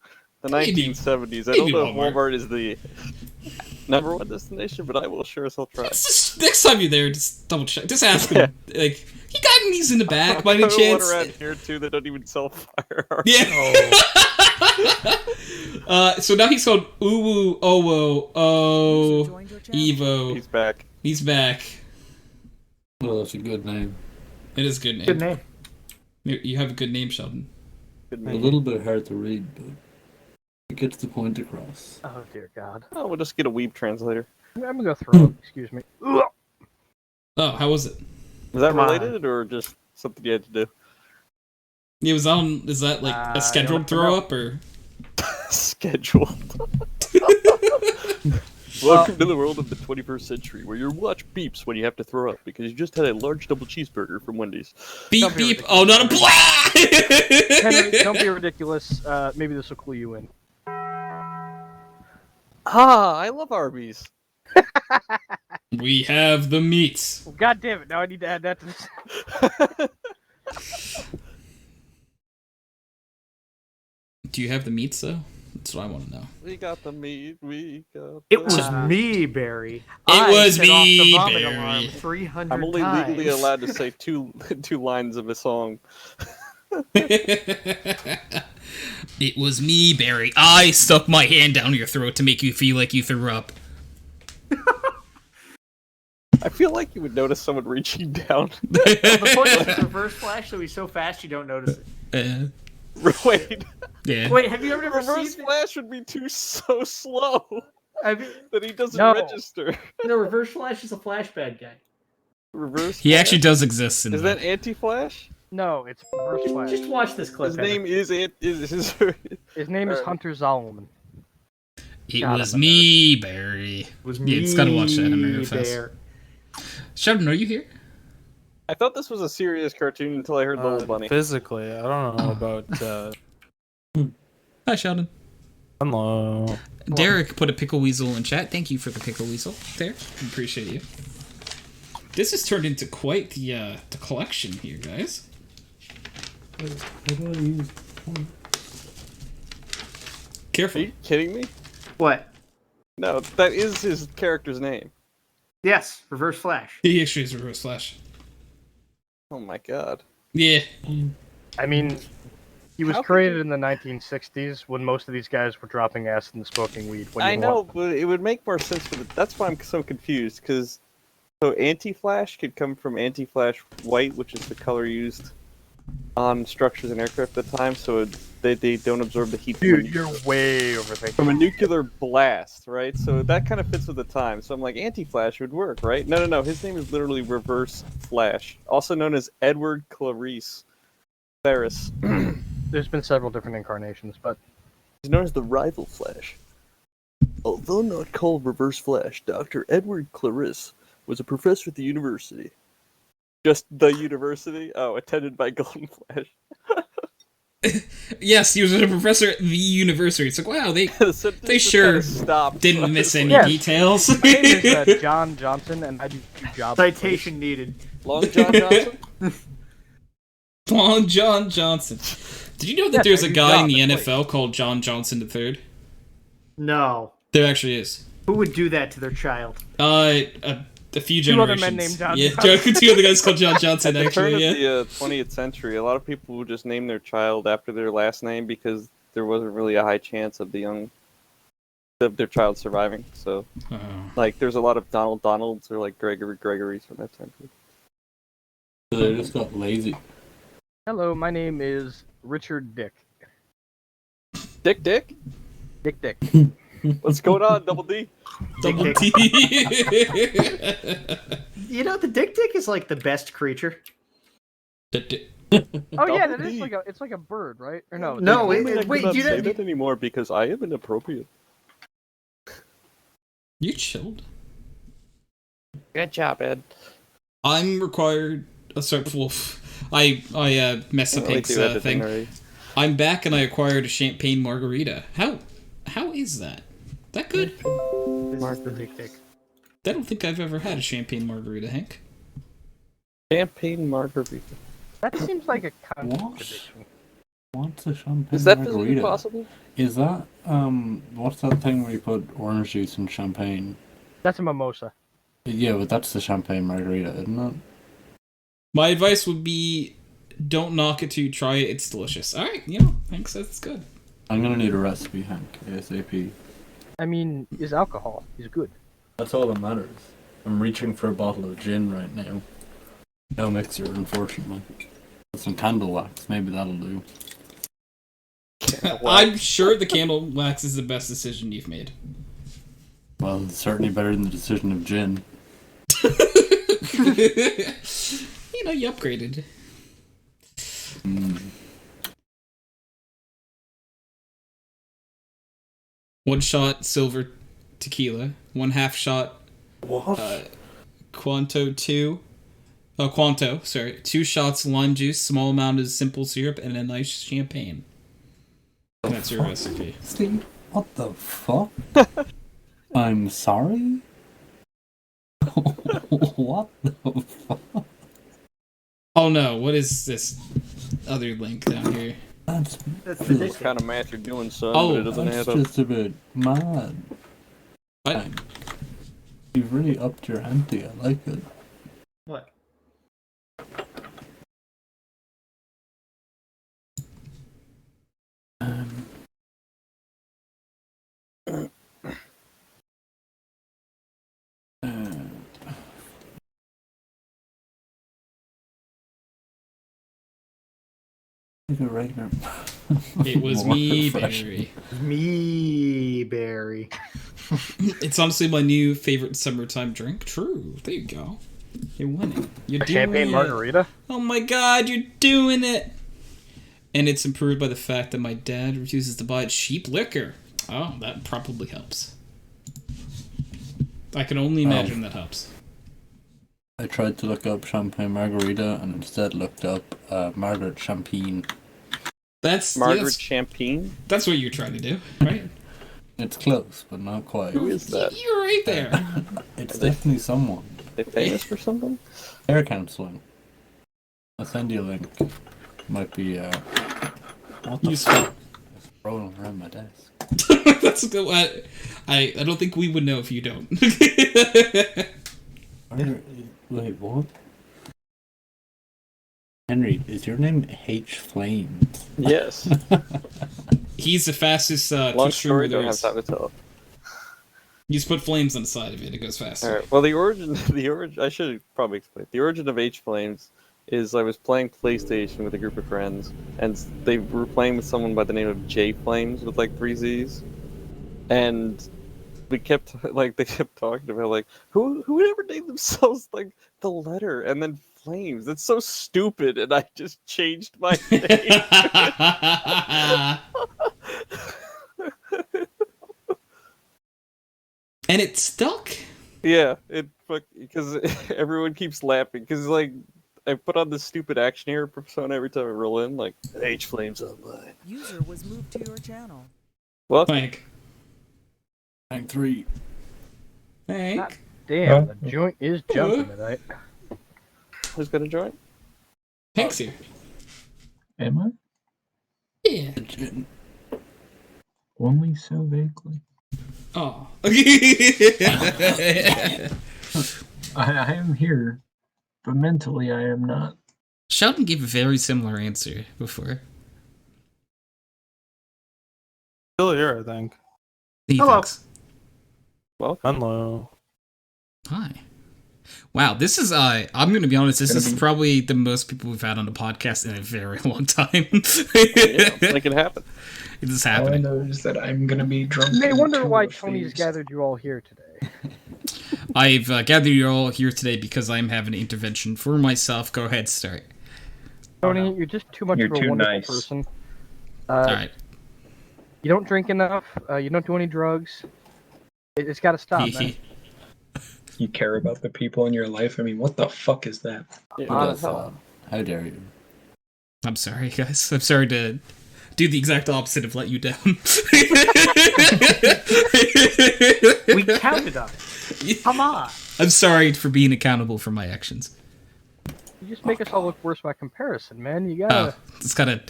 the Maybe- 1970s. I maybe don't know if Walmart. Walmart is the number one destination, but I will sure as hell try. Just, next time you're there, just double check. Just ask him. Like, he got these in the back by any I know chance? one around here too that don't even sell firearms. Yeah. So now he's called Uwu Owo O Joined your channel. Evo. He's back. He's back. Well, that's a good name. It is a good name. Good name. You have a good name, Sheldon. Good A name. little bit hard to read, but it gets the point across. Oh dear God. Oh, we'll just get a weeb translator. I'm gonna go throw up. Excuse me. Ugh. Oh, how was it? Is that Come on. related or just something you had to do? It was on. Is that like I a don't scheduled know. throw up or? Scheduled. Welcome to the world of the 21st century, where your watch beeps when you have to throw up because you just had a large double cheeseburger from Wendy's. Beep Don't be beep. Oh, not a blah. Henry, don't be ridiculous. Maybe this will clue you in. Ah, I love Arby's. We have the meats. Well, God damn it! Now I need to add that to this. Do you have the meats though? That's what I want to know. We got the meat. We got. It was the- me, Barry. It I was set off the me, vomit Barry. alarm 300 I'm only times. legally allowed to say two lines of a song. It was me, Barry. I stuck my hand down your throat to make you feel like you threw up. I feel like you would notice someone reaching down. The point is, with reverse flash, so he's so fast you don't notice it. Wait, Yeah. Wait, have you ever reverse seen? flash would be so slow Have you, that he doesn't No. register. no, reverse flash is a flash bad guy. Reverse. He flash? actually does exist in Is that anti-flash? No, it's reverse flash. Just watch this clip. His Henry. name is his. His name is Alright. Hunter Zolman. It God, was I'm a me, Barry. was Yeah, it's gotta watch that, Henry, me real fast. there. Sheldon, are you here? I thought this was a serious cartoon until I heard Little Bunny. Physically, I don't know about. Hi, Sheldon. Hello. Derek put a pickle weasel in chat. Thank you for the pickle weasel, Derek. Appreciate you. This has turned into quite the collection here, guys. Are Careful. you kidding me? What? No, that is his character's name. Yes, reverse flash. He actually is reverse flash. Oh my god. Yeah. I mean, he was How could created you- in the 1960s when most of these guys were dropping acid and smoking weed. When I you know, want- but it would make more sense for the. That's why I'm so confused, because so anti-flash could come from anti-flash white, which is the color used on structures and aircraft at the time, so they don't absorb the heat from a Dude, nu- you're way overthinking. from a nuclear blast, right? So that kind of fits with the time. So I'm like, anti-flash would work, right? No. His name is literally Reverse Flash, also known as Edward Clarice Ferris. There's been several different incarnations, but He's known as the Rival Flash. Although not called Reverse Flash, Dr. Edward Clarice was a professor at the university. Just the university? Oh, attended by Golden Flash. Yes, he was a professor at the university. It's like, wow, they The sentence They just sure kinda stopped. didn't miss any Yes. details. my name is John Johnson, and I do two jobs. Citation needed. Long John Johnson? Long John Johnson. Did you know that Yes, there's I a do guy in the John, that's NFL called John Johnson III? No. There actually is. Who would do that to their child? A few Two other generations. men named John yeah, Johnson. two other guys called John Johnson. At the turn Actually, of yeah. the 20th century, a lot of people would just name their child after their last name because there wasn't really a high chance of the young of their child surviving. So, like, there's a lot of Donalds or like Gregory's from that time period. So they just got lazy. Hello, my name is Richard Dick. Dick. Dick. What's going on, Double D? Double D. You know, the Dick is like the best creature. Oh yeah, that is like it's like a bird, right? Or no? No, wait, do you say know? that anymore because I am inappropriate. You chilled. Good job, Ed. I'm required. Sorry, I messed up Hank's thing. I'm back and I acquired a champagne margarita. How is that? That good? This is the Dick. I don't think I've ever had a champagne margarita, Hank. Champagne margarita. That seems like a What? contradiction. What's a champagne Is that physically margarita? possible? Is that what's that thing where you put orange juice in champagne? That's a mimosa. Yeah, but that's the champagne margarita, isn't it? My advice would be, don't knock it till you try it. It's delicious. All right, Hank says it's good. I'm gonna need a recipe, Hank, ASAP. I mean, is alcohol is good. That's all that matters. I'm reaching for a bottle of gin right now. No mixer, unfortunately. With some candle wax, maybe that'll do. I'm sure the candle wax is the best decision you've made. Well, it's certainly better than the decision of gin. You upgraded. Mm. 1 shot silver tequila, 1/2 shot Quanto 2 shots lime juice, small amount of simple syrup, and a nice champagne. And that's your recipe. Steve, what the fuck? I'm sorry? What the fuck? Oh no, what is this other link down here? That's the What Dick. kind of math you're doing, son? Oh, but it doesn't That's add up. just a bit mad. What? You've really upped your ante, I like it. What? Like a regular. It was More me, refreshing. Barry. Me, Barry. It's honestly my new favorite summertime drink. True. There you go. You're winning. You're doing Champagne it. margarita? Oh my god, you're doing it! And it's improved by the fact that my dad refuses to buy cheap liquor. Oh, that probably helps. I can only imagine that helps. I tried to look up champagne margarita and instead looked up Margaret Champagne. That's Margaret yes, Champagne? that's what you're trying to do, right? It's close, but not quite. Who is that? You're right there. It's definitely someone. They famous for something? Hair counseling. I'll send you a link. Might be what the Useful. fuck? It's rolling around my desk. That's a good one. I don't think we would know if you don't. Wait, what? Henry, is your name H Flames? Yes. He's the fastest Long Twitch streamer story, there don't have is. time to tell. You just put flames on the side of it, it goes faster. Alright, well, the origin, I should probably explain. The origin of H Flames is I was playing PlayStation with a group of friends, and they were playing with someone by the name of J Flames with like 3 Z's, and they kept talking about like who would ever name themselves like the letter and then Flames. That's so stupid, and I just changed my name. And it stuck? Yeah, because everyone keeps laughing because like I put on this stupid action hero persona every time I roll in, like H Flames online. User was moved to your channel. Well, Hank. Rank 3. Hank. Damn, the joint is jumping tonight. who's gonna join? Hank's here. Am I? Yeah. Only so vaguely. Oh. I am here, but mentally I am not. Sheldon gave a very similar answer before. Still here, I think. He Hello. thinks. Well, Hello. Hi. Wow, this is I'm gonna be honest, this is probably the most people we've had on the podcast in a very long time. it can happen. It is All I happening. know is that I'm gonna be drunk. You may wonder to why a Tony's feast. gathered you all here today. I've gathered you all here today because I'm having an intervention for myself. Go ahead, start. Tony, you're just too much You're of a too wonderful nice. person. Alright. You don't drink enough. You don't do any drugs. It's got to stop, man. You care about the people in your life? I mean, what the fuck is that? Who does that? How dare you? I'm sorry, guys. I'm sorry to do the exact opposite of let you down. We counted on it. Come on. I'm sorry for being accountable for my actions. You just make us all look worse by comparison, man. You gotta. Just gotta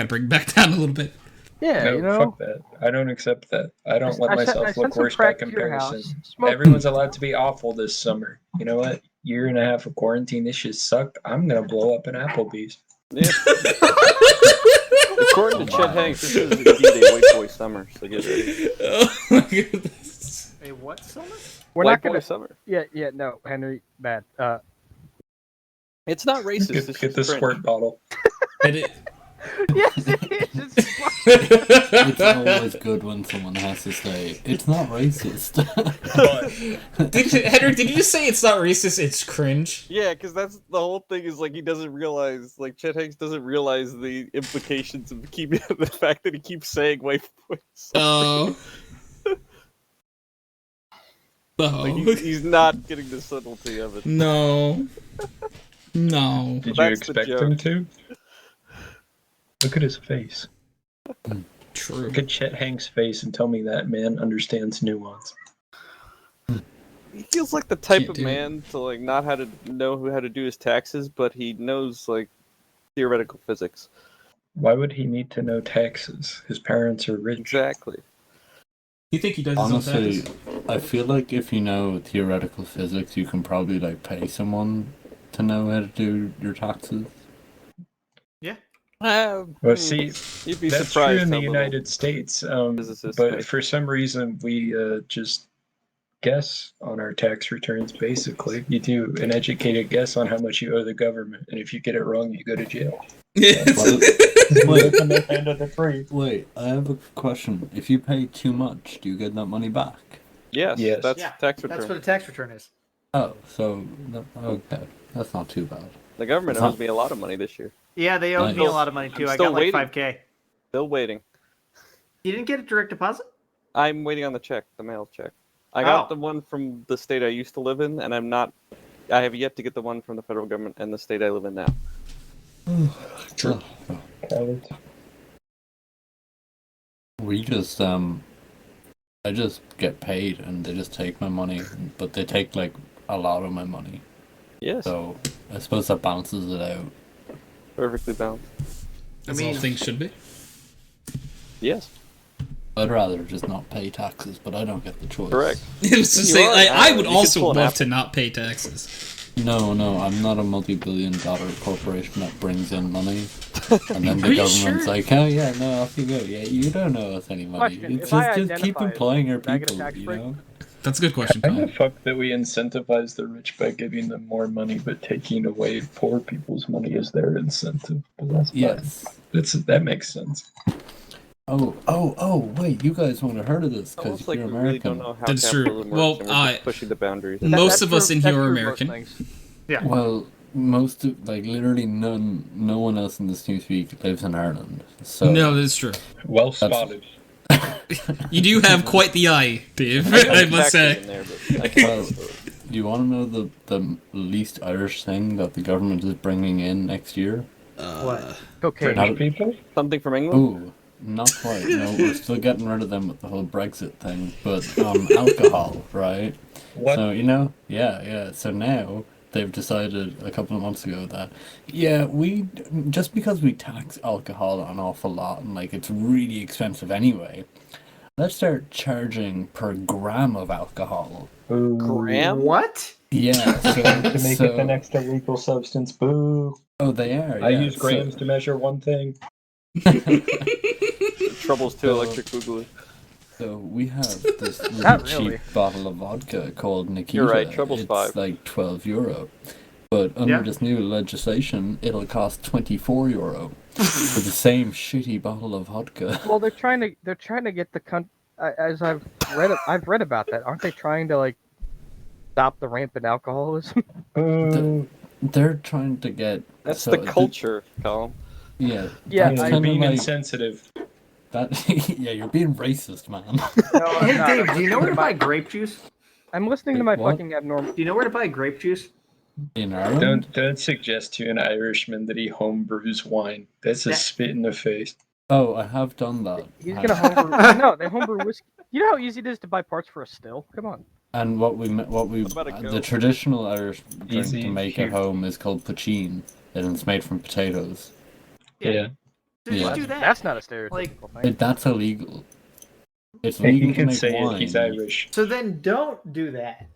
bring it back down a little bit. Yeah, No, you know. fuck that. I don't accept that. I don't let I myself sent look some worse by crack to your house. comparison. Smoke- Everyone's allowed to be awful this summer. You know what? Year and a half of quarantine, this shit sucked. I'm gonna blow up an Applebee's. Yeah. According to Chet Hanks, this is indeed a white boy summer, so get ready. Oh my goodness. A what summer? We're White not gonna. boy summer. Yeah, no, Henry, bad. It's not racist. It's Get just the French. squirt bottle. And it, Yes, it is. It's always good when someone has to say, it's not racist. Henry, did you just say it's not racist, it's cringe? Yeah, because that's the whole thing. Is like he doesn't realize, like Chet Hanks doesn't realize the implications of the fact that he keeps saying white boy summer. Oh. Like he's not getting the subtlety of it. No. No. Did you That's the expect joke. him to? Look at his face. True. Look at Chet Hanks' face and tell me that man understands nuance. He feels like the type Can't of do it. man to like not how to do his taxes, but he knows like theoretical physics. Why would he need to know taxes? His parents are rich. Exactly. You think he does his own Honestly, taxes? I feel like if you know theoretical physics, you can probably like pay someone to know how to do your taxes. Well, see, You'd be that's surprised true in the how little United States, physicists but make. for some reason we just guess on our tax returns. Basically, you do an educated guess on how much you owe the government, and if you get it wrong, you go to jail. Wait, End of the free. wait, I have a question. If you pay too much, do you get that money back? Yes, Yes. that's Yeah, tax return. That's what a tax return is. Oh, so, okay. That's not too bad. The government It's owes not- me a lot of money this year. Yeah, they owed me a lot of money too. I'm I still got like waiting. 5K. Still waiting. You didn't get a direct deposit? I'm waiting on the check, the mail check. I got Oh. the one from the state I used to live in, and I have yet to get the one from the federal government and the state I live in now. True. We just, I just get paid and they just take my money, but they take like a lot of my money. Yes, So I suppose that balances it out. perfectly balanced. As I mean- all things should be. Yes, I'd rather just not pay taxes, but I don't get the choice. correct. I was just You saying, are I an would apple. You also could pull an love apple. to not pay taxes. No, I'm not a multi-billion-dollar corporation that brings in money, and then Are the you government's sure? like, oh yeah, no, off you go. Yeah, you don't owe us any money. Question, It's if I just keep identify as employing your would I get a people, tax you break? know? That's a good question, Kind Colin. of fucked that we incentivize the rich by giving them more money, but taking away poor people's money is their incentive. But that's fine. Yes. That makes sense. Oh, wait, you guys wouldn't have heard of this because Almost like you're we really American. don't know how That's true. capitalism works, Well, and we're just pushing the boundaries. Most That's of us true- in that's here are true of most American. things. Yeah. Well, most of, like, literally no one else in this newsweek lives in Ireland. So No, that's true. Well spotted. You do have quite the eye, Dave, I got I must factory say. in there, but I can't Well, do you want to know the least Irish thing that the government is bringing in next year? What? Cocaine. How- British people? something from England. Ooh, not quite. No, we're still getting rid of them with the whole Brexit thing. But alcohol, right? What? So yeah. So now they've decided a couple of months ago that we just because we tax alcohol an awful lot and like it's really expensive anyway, let's start charging per gram of alcohol. Boo. Graham? What? Yeah. To make so, it the next illegal substance. Boo. oh, they are. I yeah, use grams to measure one thing. Troubles too, So- electric boogaloo. So we have this Not really really. cheap bottle of vodka called Nikita. You're right, Trouble's it's 5. like €12. But under Yeah. this new legislation, it'll cost €24 for the same shitty bottle of vodka. Well, they're trying to get the as I've read about that. Aren't they trying to like stop the rampant alcoholism? They're trying to get. That's the culture, Colin. Yeah. Yeah, that's You're kinda being like insensitive. that. Yeah, you're being racist, man. No, I'm Hey, not. Dave, do you know where to buy grape juice? I'm listening to my What? fucking abnormal. Do you know where to buy grape juice? In Ireland. Don't suggest to an Irishman that he homebrews wine. That's a That- spit in the face. Oh, I have done that. He's gonna homebrew. No, they homebrew whiskey. You know how easy it is to buy parts for a still? Come on. And what we about a the goat? traditional Irish drink Easy, to make at huge. home is called poutine, and it's made from potatoes. Yeah. Just Yeah. do that. That's not a stereotypical Like- thing. That's illegal. It's Hey, legal you to can make say wine. it. He's Irish. So then don't do that.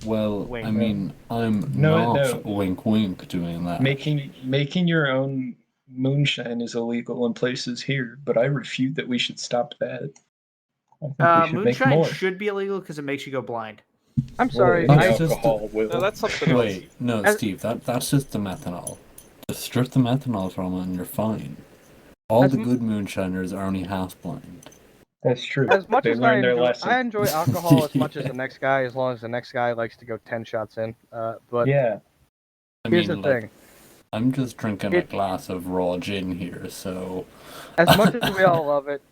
Well, Wink. I mean, I'm No, not no. wink wink doing that. Making your own moonshine is illegal in places here, but I refute that we should stop that. I think we should make Moonshine more. should be illegal because it makes you go blind. I'm sorry. Well, Any That's just alcohol will. No, that's something else. Wait, no, As- Steve, that's just the methanol. Just strip the methanol from it and you're fine. All As the m- good moonshiners are only half blind. That's true. As much They as learned their lesson. I enjoy alcohol as much as the next guy, as long as the next guy likes to go 10 shots in. But Yeah. I here's mean, the like, thing: I'm just drinking a It- glass of raw gin here, so as much as we all love it,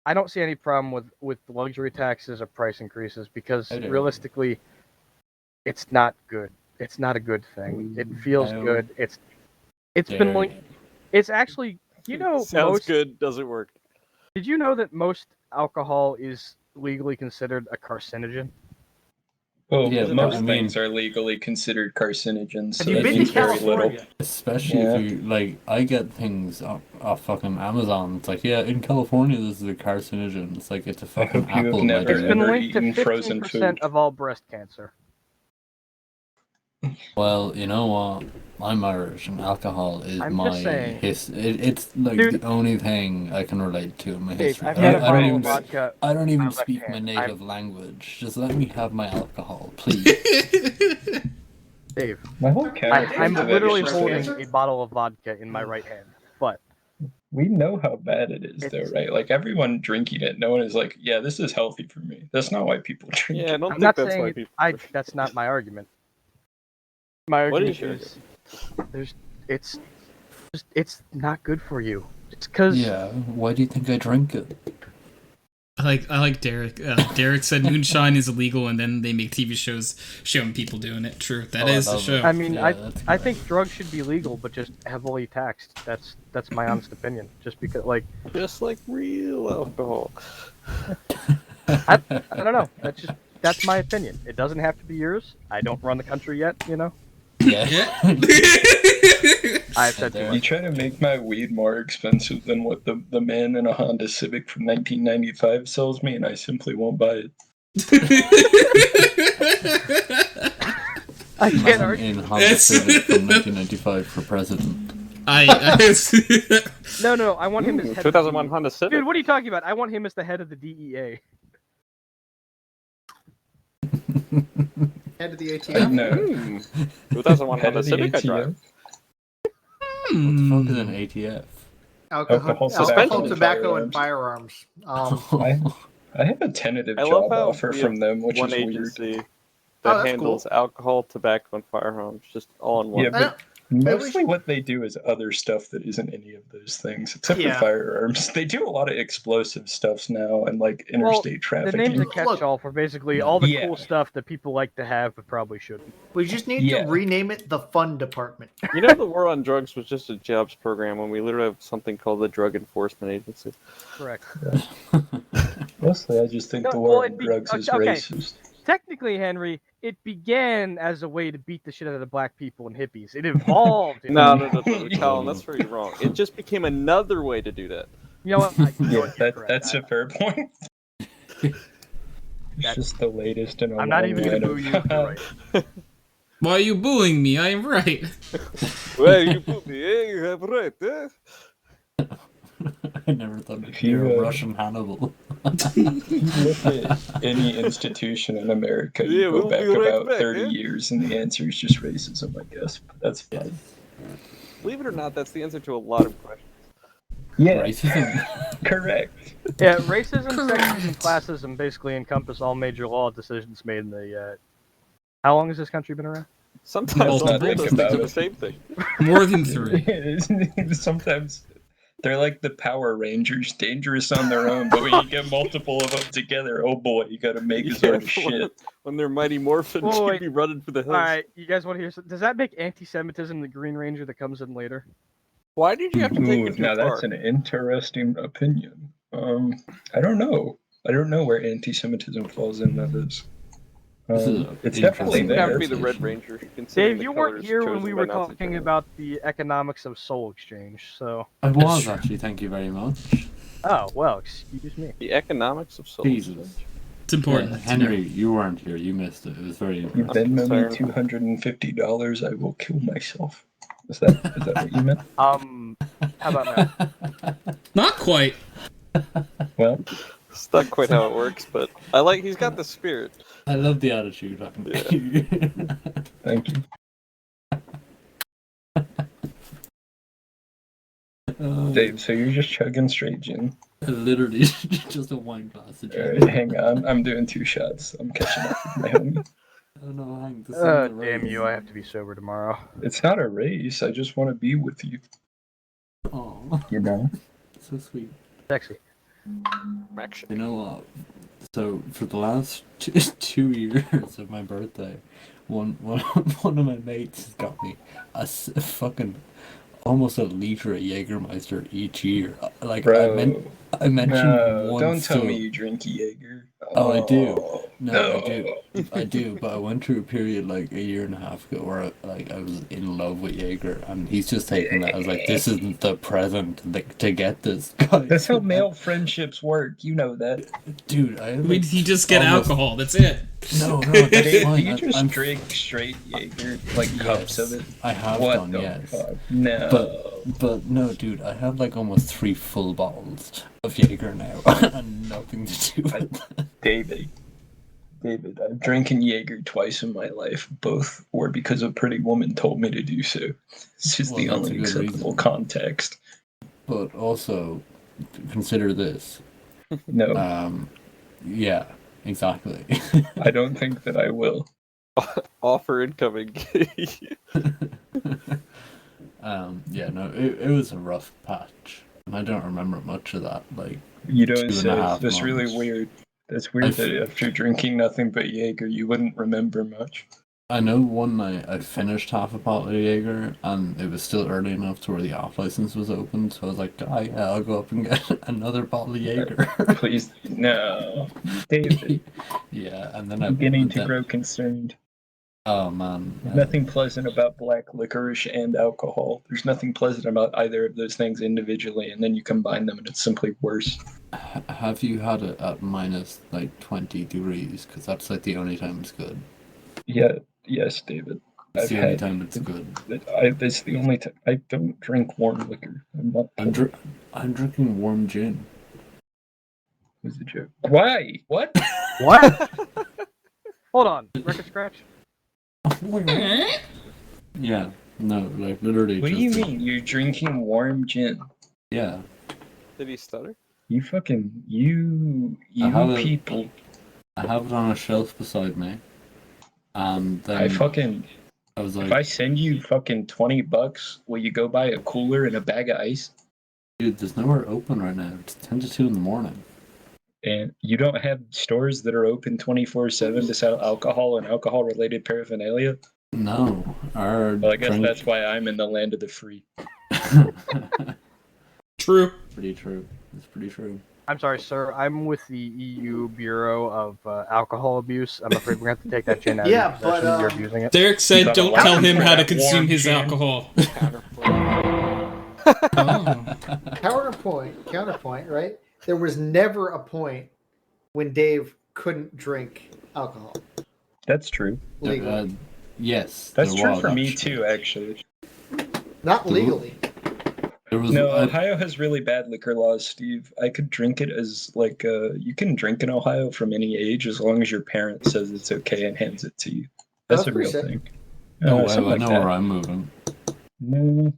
I don't see any problem with luxury taxes or price increases because I do. realistically, it's not good. It's not a good thing. It feels No. good. It's been linked. It's actually, Sounds most. good, doesn't work. Did you know that most alcohol is legally considered a carcinogen? Well, Yeah, but most I mean- things are legally considered carcinogens, so Have you that been to means very little. California? especially Yeah. if you like, I get things off fucking Amazon. It's like, yeah, in California this is a carcinogen. It's like it's a I fucking hope you have apple. never, It's been ever linked to eaten frozen 15% food. of all breast cancer. Well, you know what? I'm Irish, and alcohol is I'm my just saying. It's like Dude. the only thing I can relate to in my Dave, history. I've I had a don't bottle even of vodka. I don't even my left speak my hand. native language. Just let me have my alcohol, please. Dave, My whole character. I'm to that literally is just holding like, a bottle of vodka in my right hand. But We know how bad it is, though, It's- right? Like everyone drinking it, no one is like, "Yeah, this is healthy for me." That's not why people drink Yeah, I it. don't I'm think not that's why saying people. that's not my argument. My What argument is your is it's not good for you. It's because Yeah, why do you think I drink it? I like Derek. Derek said moonshine is illegal, and then they make TV shows showing people doing it. True, that Oh, is the love show. it. I mean, Yeah, that's I correct. think drugs should be legal, but just heavily taxed. That's my honest opinion. Just because, like, Just like real alcohol. I don't know. That's my opinion. It doesn't have to be yours. I don't run the country yet. You know, Yeah. I've said too there. You much. try to make my weed more expensive than what the man in a Honda Civic from 1995 sells me, and I simply won't buy it. I can't Man argue. in Honda It's- Civic from 1995 for president. No. I want him as head. 2001 of Honda the Civic. Dude, what are you talking about? I want him as the head of the E DEA. Head of the I ATM. know. 2001 Head Honda of the Civic I ATM. drive. What the fuck is an ATF? Alcohol, tobacco, tobacco, and and firearms. I have a tentative I love job how offer we from have them, which one is weird. agency Oh, that that's handles cool. alcohol, tobacco, and firearms, just all in one. Yeah, but I mostly wish- what they do is other stuff that isn't any of those things, except Yeah. for firearms. They do a lot of explosive stuffs now and like interstate The trafficking. name's a Look. catch-all for basically all the Yeah. cool stuff that people like to have but probably shouldn't. We just need Yeah. to rename it the Fun Department. You know, the war on drugs was just a jobs program when we literally have something called the Drug Enforcement Agency. Correct. Mostly, I just think No, the well, war it'd on be- drugs is okay. racist. Technically, Henry, it began as a way to beat the shit out of the black people and hippies. It evolved. No, Colin, that's very wrong. It just became another way to do that. You know what? You know Yeah, what, you're correct. that's a fair point. It's That- just the latest in a I'm not long even going to boo line you. of- You're right. Why are you booing me? I am right. Well, you put me, you have right, I never thought If it'd be a you, Russian Hannibal. If you look at any institution in America, you Yeah, go we'll back be right about back, 30 yeah? years, and the answer is just racism, I guess. But that's fine. Believe it or not, that's the answer to a lot of questions. Yeah, Racism. correct. Yeah, racism, sexism, and classism basically encompass all major law decisions made in the. How long has this country been around? Sometimes all Multiple. three of those Think things are about the it. same thing. More than 3. Sometimes they're like the Power Rangers, dangerous on their own, but when you get multiple of them together, oh boy, you gotta make a sort of shit. When they're Mighty Morphins, Whoa, you'd wait. be running for the hills. Alright, you guys want to hear something? Does that make anti-Semitism the Green Ranger that comes in later? Why did you have to take Ooh, it too now far? that's an interesting opinion. I don't know. I don't know where anti-Semitism falls in that is. This is It's interesting definitely That would there. be the Red Ranger. considering Dave, the you weren't colors here when chosen we by were Nazi talking Germany. about the economics of soul exchange, so... I was true. actually, thank you very much. Oh, well, excuse me. The economics of soul. Jesus. It's important. Yeah, Henry, you weren't here. You missed it. It was very You impressive. Venmo me concerned. $250, I will kill myself. Is that what you meant? How about now? Not quite. Well, It's not quite how it works, but he's got the spirit. I love the attitude. thank you. Dave, so you're just chugging straight gin. Literally, just a wine glass of gin. Alright, hang on. I'm doing 2 shots. I'm catching up with my homie. Oh no, Hank, this isn't the Damn race. you, I have to be sober tomorrow. It's not a race. I just want to be with you. Aw, You know? so sweet. Sexy. Action. You know what? So for the last 2 years of my birthday, one of my mates has got me fucking almost a liter of Jägermeister each year. Like Bro. I mentioned No, once. don't tell so- me you drink Jaeger. Oh, I do. No, No. I do. But I went through a period like a year and a half ago where I was in love with Jaeger, and he's just taking that as like this isn't the present to get this guy. That's how male friendships work. You know that. Dude, I We like, you just get almost- alcohol. That's it. No, Dave, that's do fine. you just I'm- drink straight Jaeger, like cups of it? I have What done, the yes. fuck? No. But no, dude, I have like almost 3 full bottles of Jaeger now, and nothing to do with that. David, I've drinking Jaeger twice in my life. Both were because a pretty woman told me to do so. This is Well, the that's only a good acceptable reason. context. But also, consider this. No, Yeah, exactly. I don't think that I will. Offer incoming. Yeah, no, it was a rough patch. And I don't remember much of that. Like, You don't 2.5 say. That's really months. weird. That's weird I've- that after drinking nothing but Jaeger, you wouldn't remember much. I know one night I finished half a bottle of Jaeger, and it was still early enough to where the off license was open, so I was like, yeah, I'll go up and get another bottle of Jaeger. Please, no. David, Yeah, and then I'm I beginning to then- grow concerned. Oh man. There's nothing pleasant about black licorice and alcohol. There's nothing pleasant about either of those things individually, and then you combine them and it's simply worse. Have you had it at minus like 20 degrees? Because that's like the only time it's good. Yeah, yes, David. It's I've the only had time it's good. It's the only time I don't drink warm liquor. I'm not. I'm drinking warm gin. It was a joke. Why? What? What? Hold on. Record scratch? Yeah, no, like literally. What do you just- mean? You're drinking warm gin? Yeah. Did he stutter? You fucking you have it- people. I have it on a shelf beside me. And then I was like, If I send you fucking $20, will you go buy a cooler and a bag of ice? dude, there's nowhere open right now. It's 10 to 2 in the morning. And you don't have stores that are open 24/7 to sell alcohol and alcohol-related paraphernalia? No. Well, I guess that's why I'm in the land of the free. True. Pretty true. It's pretty true. I'm sorry, sir. I'm with the EU Bureau of Alcohol Abuse. I'm afraid we're going to have to take that gin out Yeah, of your possession. but, You're abusing it. Derek said, Got a "Don't tell him license how for to that consume warm his gin. alcohol." Counterpoint, right? There was never a point when Dave couldn't drink alcohol That's true. legally. Yes. That's there true was, for me actually. too, actually. Not legally. No, Ohio has really bad liquor laws, Steve. I could drink it as you can drink in Ohio from any age as long as your parent says it's okay and hands it to you. That's a pretty real sick. thing. Oh, wow, something I like know that. where I'm moving. No,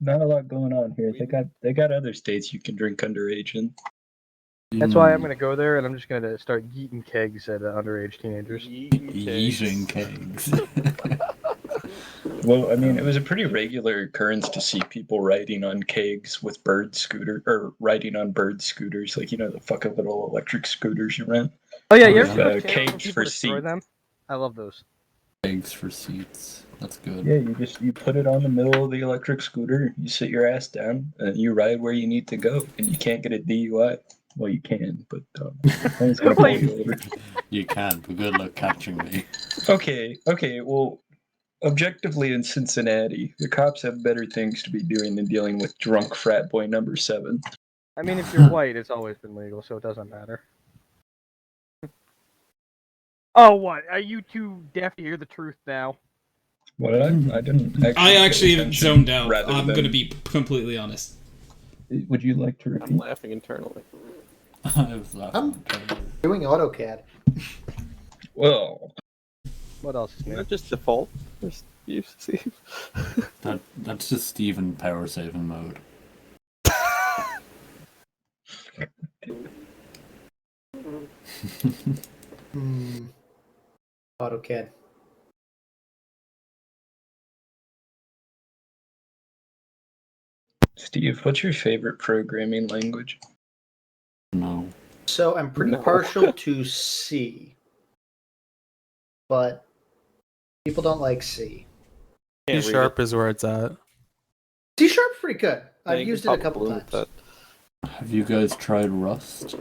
not a lot going on here. They got other states you can drink underage in. That's why I'm gonna go there, and I'm just gonna start yeeting kegs at underage teenagers. Yeeting kegs. Well, I mean, it was a pretty regular occurrence to see people riding on kegs with riding on bird scooters, like the fucking little electric scooters you rent. Oh yeah, you With, ever see those kegs when people for destroy seats. them? I love those. Kegs for seats. That's good. Yeah, you put it on the middle of the electric scooter, you sit your ass down, and you ride where you need to go, and you can't get a DUI. Well, you can, but someone's gonna pull you over. You can, but good luck catching me. Okay, well, objectively in Cincinnati, the cops have better things to be doing than dealing with drunk frat boy number 7. I mean, if you're white, it's always been legal, so it doesn't matter. Oh, what? Are you too deaf to hear the truth now? What I didn't. I actually zoned out. I'm than- gonna be completely honest. Would you like to I'm repeat? laughing internally. I was laughing. I'm doing AutoCAD. Well, What else is new? Not just default. Just use Steve. That's just Steven power saving mode. AutoCAD. Steve, what's your favorite programming language? No. So I'm pretty No. partial to C, but people don't like C. C sharp is where it's at. C sharp's pretty good. Yeah, I've you used it can a pop couple balloon with times. that. Have you guys tried Rust?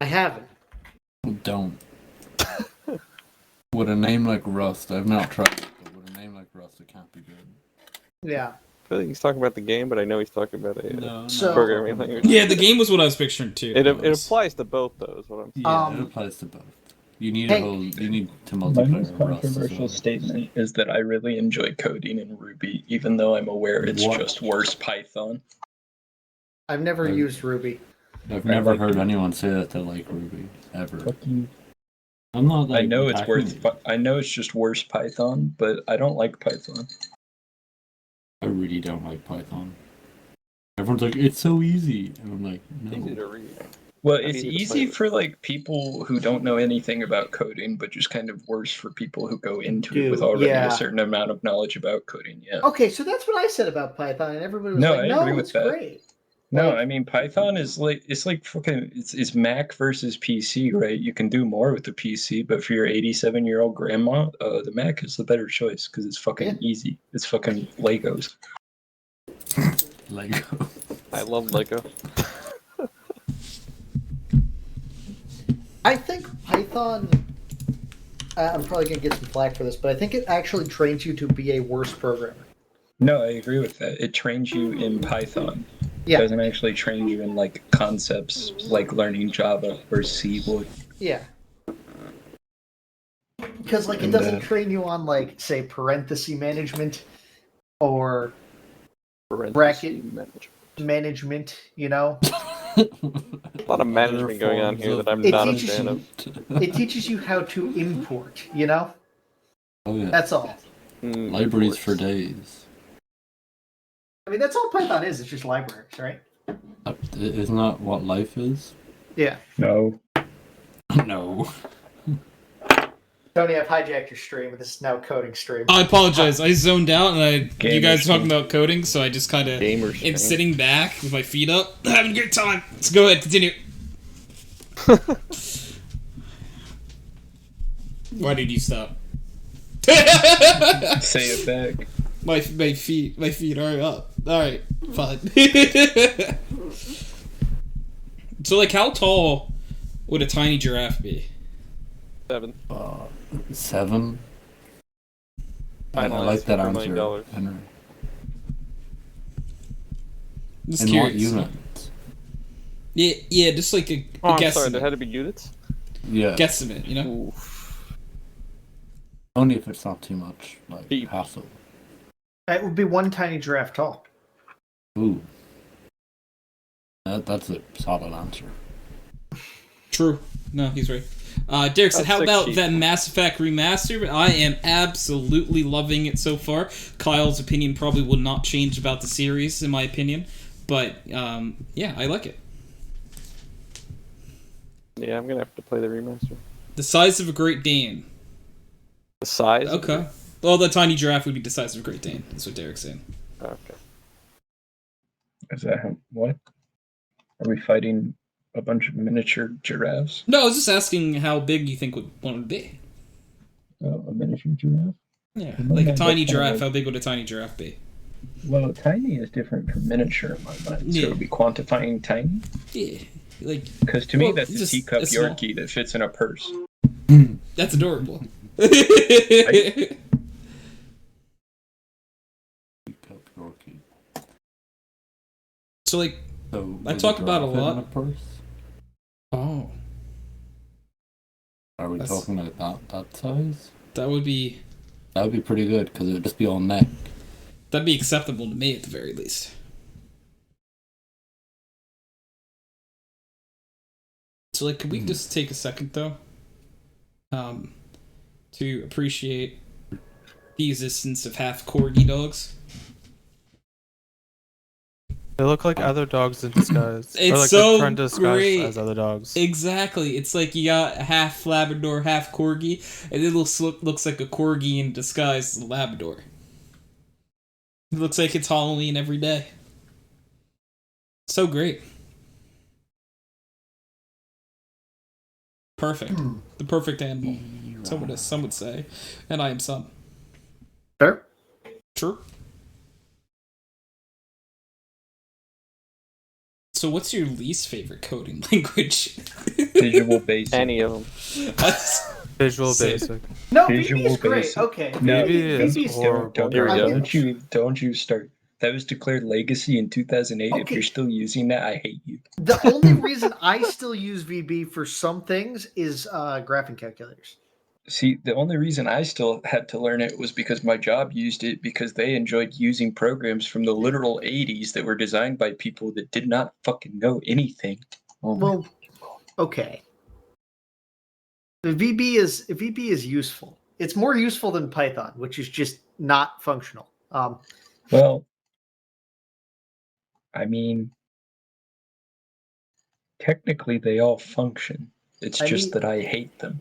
I haven't. Don't. With a name like Rust, I've not tried it, but with a name like Rust, it can't be good. Yeah. I feel like he's talking about the game, but I know he's talking about a No, So- programming language. Yeah, the game was what I was picturing too. It applies to both, though. Is what I'm saying. Yeah, Um, it applies to both. You need Hank- you need to My multiplayer most Rust as controversial well. statement is that I really enjoy coding in Ruby, even though I'm aware it's What? just worse Python. I've never Right. used Ruby. I've never like- heard anyone say that they like Ruby ever. Fuck you. I'm not like I know it's attacking you. I know it's just worse Python, but I don't like Python. I really don't like Python. Everyone's like, it's so easy, and I'm like, Easy no. to read. Well, I it's need to easy play it. for people who don't know anything about coding, but just kind of worse for people who go into it with Dude, already yeah. a certain amount of knowledge about coding. Yeah. Okay, so that's what I said about Python, and everybody was No, like, I "No, agree with it's that. great." No, Like- I mean Python is it's Mac versus PC, right? You can do more with the PC, but for your 87-year-old grandma, the Mac is the better choice because it's fucking easy. It's fucking Legos. Lego. I love Lego. I think Python. I'm probably gonna get some flack for this, but I think it actually trains you to be a worse programmer. No, I agree with that. It trains you in Python. Yeah. It doesn't actually train you in concepts like learning Java or C would. Yeah. Because it And, doesn't train you on say parenthesis management or bracket management, A lot of management going on here that I'm It not a teaches fan you- of. It teaches you how to import, Oh yeah. That's all. Libraries for days. I mean, that's all Python is. It's just libraries, right? Isn't that what life is? Yeah. No. No. Tony, I've hijacked your stream, and this is now coding stream. I apologize. I zoned out, and you Gamer guys were stream. talking about coding, so I just kind of Gamer am stream. sitting back with my feet up, having a great time. Let's go ahead, continue. Why did you stop? Say it back. My feet are up. All right, fine. So, how tall would a tiny giraffe be? 7. 7. I Finalized like that for $1 answer, million. Henry. Just In what curious. unit? Yeah, just like a Oh, I'm guesstimate. sorry. There had to be units. Yeah. Guesstimate, Ooh. Only if it's not too much Deep. hassle. It would be one tiny giraffe tall. Ooh. That's a solid answer. True. No, he's right. Derek said, That's how about 16. that Mass Effect remaster? I am absolutely loving it so far. Kyle's opinion probably will not change about the series, in my opinion. But, yeah, I like it. Yeah, I'm gonna have to play the remaster. The size of a Great Dane. The size? Okay. Well, the tiny giraffe would be the size of a Great Dane. That's what Derek's saying. Okay. Is that what? Are we fighting a bunch of miniature giraffes? No, I was just asking how big you think would one would be. A miniature giraffe? Yeah, Well, like a that's tiny kinda giraffe. like- How big would a tiny giraffe be? Well, tiny is different from miniature in my mind. Yeah. So are we quantifying tiny? Yeah, like Because to me, Well, that's a just teacup a small- Yorkie that fits in a purse. that's adorable. So like, So I would talk the about a giraffe fit in lot. a purse? Oh, Are we That's- talking about that size? that would be Pretty good because it would just be all neck. that'd be acceptable to me at the very least. So like, could we just take a second though, to appreciate the existence of half corgi dogs? They look like other dogs in disguise. It's or like so they're trying to disguise great. as other dogs. Exactly. It's like you got half Labrador, half Corgi, and it looks like a Corgi in disguise as a Labrador. It looks like it's Halloween every day. So great. Perfect. The perfect animal. Some would say. And I am some. Fair. Sure. So what's your least favorite coding language? Visual Basic. Any of them. That's Visual Sick. Basic. No, Visual BB is great. Basic. Okay. No, BB is BB's horrible. Don't, Here we go. don't you start. That was declared legacy in 2008. If Okay. you're still using that, I hate you. The only reason I still use VB for some things is graphing calculators. See, the only reason I still had to learn it was because my job used it because they enjoyed using programs from the literal 80s that were designed by people that did not fucking know anything. Oh my- Well, okay. The VB is useful. It's more useful than Python, which is just not functional. Well, I mean, technically they all function. It's I just mean- that I hate them.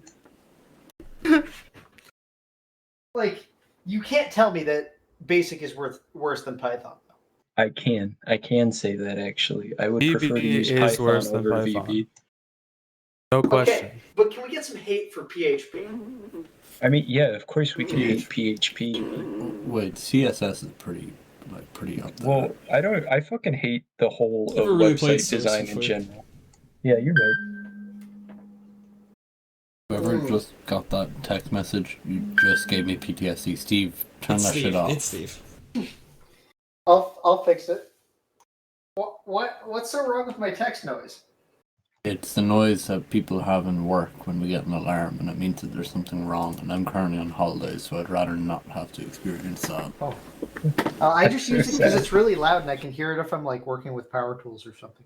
Like, you can't tell me that Basic is worse than Python. I can say that actually. I would VB prefer to use is Python worse than over Python. VB. No question. Okay, but can we get some hate for PHP? I mean, yeah, of course we can hate PHP. Wait, CSS is pretty up there. Well, I fucking hate the whole Never really played website Source design in before. general. Yeah, you're right. Whoever just got that text message, you just gave me PTSD. Steve, turn that shit off. It's Steve. I'll fix it. What's so wrong with my text noise? It's the noise that people have in work when we get an alarm, and it means that there's something wrong. And I'm currently on holidays, so I'd rather not have to experience that. I just use it because it's really loud and I can hear it if I'm like working with power tools or something.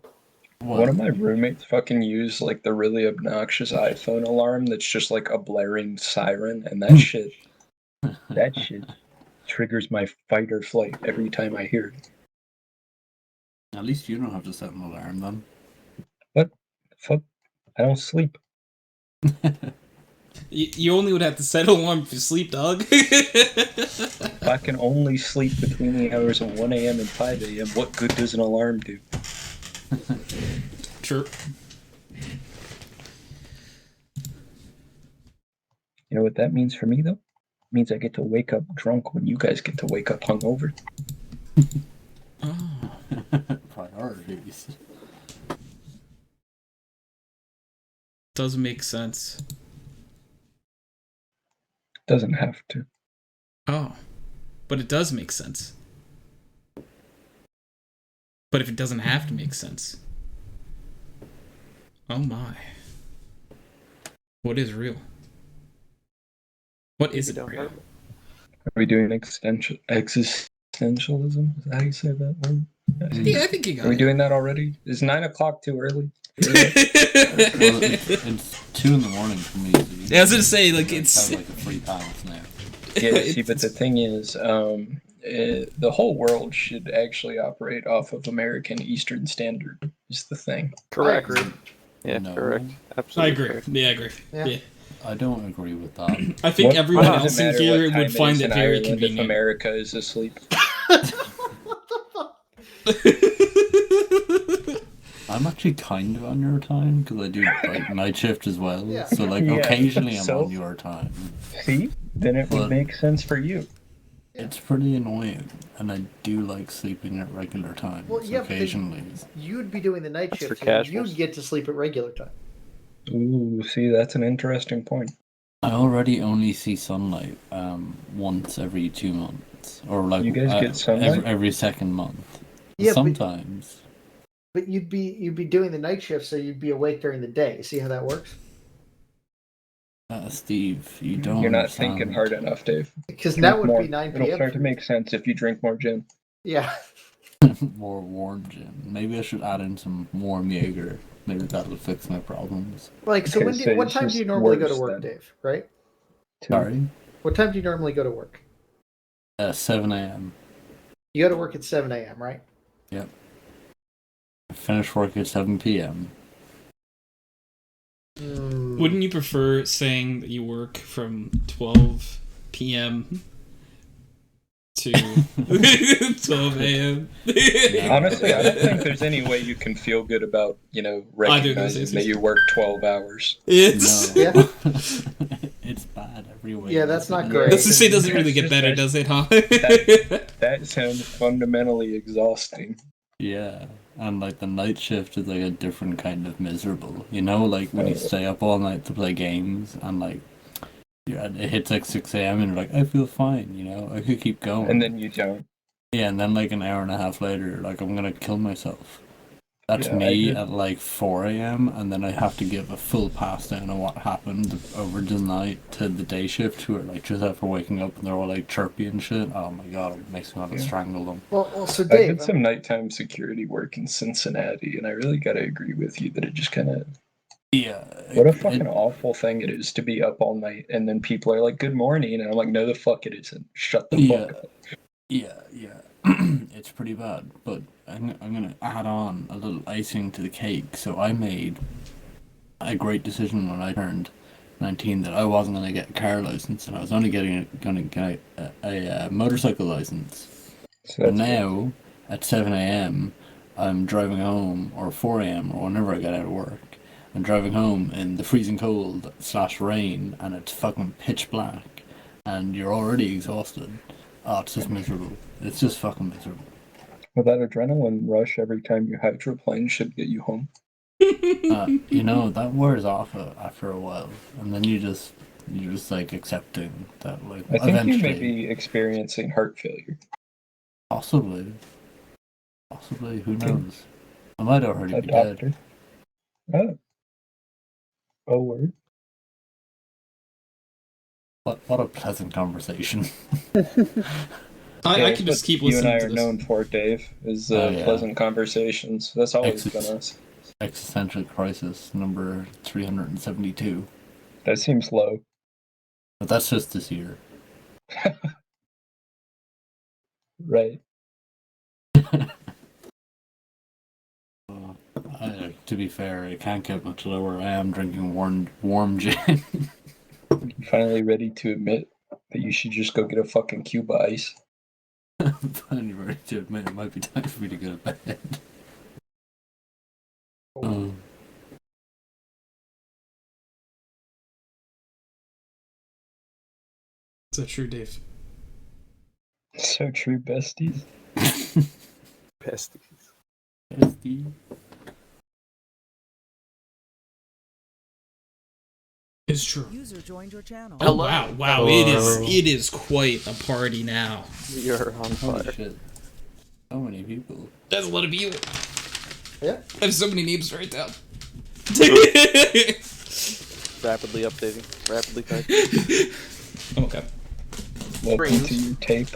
One of my roommates fucking used like the really obnoxious iPhone alarm that's just like a blaring siren, and that shit triggers my fight or flight every time I hear it. At least you don't have to set an alarm then. What? Fuck. I don't sleep. You only would have to set an alarm if you sleep, dog. If I can only sleep between the hours of 1 a.m. and 5 a.m., what good does an alarm do? True. You know what that means for me, though? It means I get to wake up drunk when you guys get to wake up hungover. Priorities. Does make sense. Doesn't have to. Oh. But it does make sense. But if it doesn't have to make sense. Oh my. What is real? What isn't real? Are we doing existentialism? Is that how you say that word? Yeah, I think you got Are we it. doing that already? Is 9 o'clock too early? Well, it's 2 in the morning for me. So Yeah, I was gonna say, like, I it's... have like a free pass now. Yeah, see, but the thing is, the whole world should actually operate off of American Eastern Standard, is the thing. Correct. I agree. Yeah, No. correct. I Absolutely. agree. correct. Yeah, I agree. Yeah. Yeah. I don't agree with that. I think What- everyone what does else it in matter here what time would find is it in very Ireland if convenient. America is asleep. What the fuck? I'm actually kind of on your time because I do like night shift as well. Yeah. So like Yeah, occasionally I'm so- on your time. See? Then it would But- make sense for you. It's pretty annoying, and I do like sleeping at regular times Well, yeah, but then- occasionally. You'd be doing the night That's for shift, so casuals. you'd get to sleep at regular time. Ooh, see, that's an interesting point. I already only see sunlight once every 2 months, or like You guys get sunlight? every second month. Yeah, Sometimes. But you'd be doing the night shift, so you'd be awake during the day. See how that works? Steve, you don't. You're not understand. thinking hard enough, Dave. Because Drink that would more. be 9 It'll p.m. start to for- make sense if you drink more gin. Yeah. More warm gin. Maybe I should add in some warm Jaeger. Maybe that'll fix my problems. Like, so Okay, so what it's time do you just normally go to worse work, then. Dave? Right? Sorry. What time do you normally go to work? 7 a.m. You go to work at 7 a.m., right? Yep. I finish work at 7 p.m. Wouldn't you prefer saying that you work from 12 p.m. to 12 a.m.? Honestly, I don't think there's any way you can feel good about, Either of those recognizing answers. that you work 12 hours. It's... No. Yeah. It's bad every way. Yeah, that's not great. Let's just say it doesn't really get better, does it, huh? That sounds fundamentally exhausting. Yeah, and like the night shift is like a different kind of miserable. You know, like when you stay up all night to play games and like it hits like 6 a.m. and you're like, I feel fine, you know, I could keep going. And then you don't. Yeah, and then like an hour and a half later, like I'm gonna kill myself. That's Yeah, I me agree. at like 4 a.m. and then I have to give a full pass down on what happened over the night to the day shift who are like just after waking up and they're all like chirpy and shit. Oh my god, it makes me want to Yeah. strangle them. Well, so I Dave, did some nighttime security work in Cincinnati, and I really gotta agree with you that it just kind of. Yeah. What a fucking awful thing it is to be up all night, and then people are like, "Good morning," and I'm like, "No, the fuck it isn't. Shut the fuck up." Yeah. It's pretty bad, but I'm gonna add on a little icing to the cake. So I made a great decision when I turned 19 that I wasn't gonna get a car license, and I was only gonna get a motorcycle license. So But that's good. now at 7 a.m. I'm driving home, or 4 a.m. or whenever I get out of work. I'm driving home in the freezing cold / rain, and it's fucking pitch black, and you're already exhausted. Oh, it's just miserable. It's just fucking miserable. Well, that adrenaline rush every time you hydroplane should get you home. You know, that wears off after a while, and then you're just like accepting that, like, I think eventually, you may be experiencing heart failure. possibly, who knows? I might already A be dead. doctor. Oh, word. What a pleasant conversation. I Yeah, can that's just keep what listening You and I to are this. known for, Dave, is Oh, yeah. pleasant conversations. That's always Exit. been us. Existential crisis number 372. That seems low. But that's just this year. Right. To be fair, it can't get much lower. I am drinking warm gin. I'm finally ready to admit that you should just go get a fucking Cuba ice. I'm finally ready to admit it might be time for me to go to bed. Is that true, Dave? So true, besties. Pesties. Bestie. It's true. User joined your channel. Oh, wow. Wow, it is quite a party now. You're on Holy fire. shit. So many people. That's a lot of people. Yeah. I have so many names to write down. Rapidly updating. Rapidly typing. Okay. Welcome Screams. to your tape.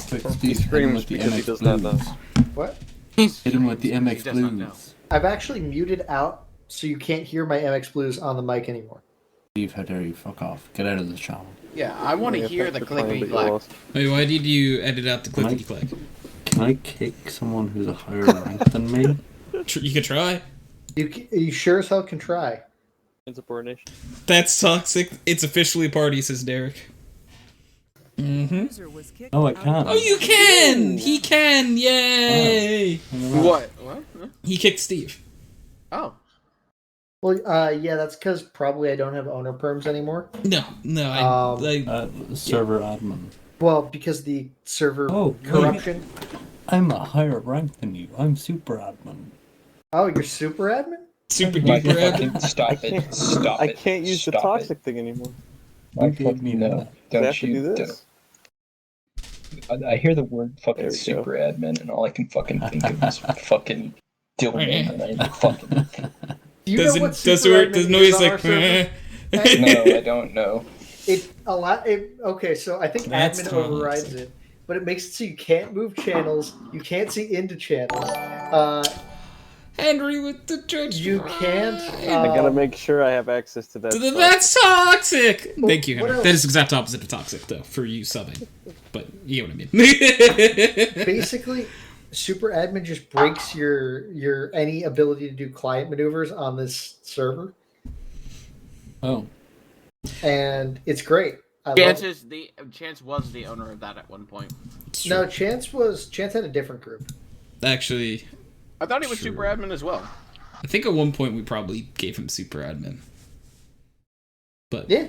Quick, He Steve, hit him screams with the because he MX does not know. Blues. What? Hit him with the MX He does not know. Blues. I've actually muted out so you can't hear my MX Blues on the mic anymore. Steve, how dare you? Fuck off. Get out of the channel. Yeah, I want to Yeah, hear thanks the for playing, clickety but you clack. lost. Wait, why did you edit out the clickety clack? Can I kick someone who's a higher rank than me? You could try. You sure as hell can try. Insubordination. That's toxic. It's officially a party, says Derek. Mm-hmm. User was kicked No, I out of can't. Oh, you can! He can! Yay! What? What? Huh? He kicked Steve. Oh. Well, yeah, that's because probably I don't have owner perms anymore. No, Server admin. Well, because the server Oh, corruption. I'm a higher rank than you. I'm super admin. Oh, you're super admin? super My duper admin. fucking stop it. Stop I it. can't use the Stop toxic thing anymore. It. My You gave me fucking no. that. Do I Don't have to you? do this? I hear the word There fucking we go. super admin, and all I can fucking think of is fucking Dylan, and I fucking Do you know what Does super it admin does is noise on like our server? no, I don't know. Okay, so I think That's admin toxic. overrides it, but it makes it so you can't move channels, you can't see into channels, Henry with the church. you can't. I gotta make sure I have access to that. stuff. That's toxic. Thank you, what Henry. else? That is the exact opposite of toxic, though, for you subbing. But you know what I mean. Basically, super admin just breaks your any ability to do client maneuvers on this server, Oh. and it's great. Chance was the owner of that at one point. No, Chance had a different group. Actually, I thought he was Sure. super admin as well. I think at one point we probably gave him super admin. But Yeah.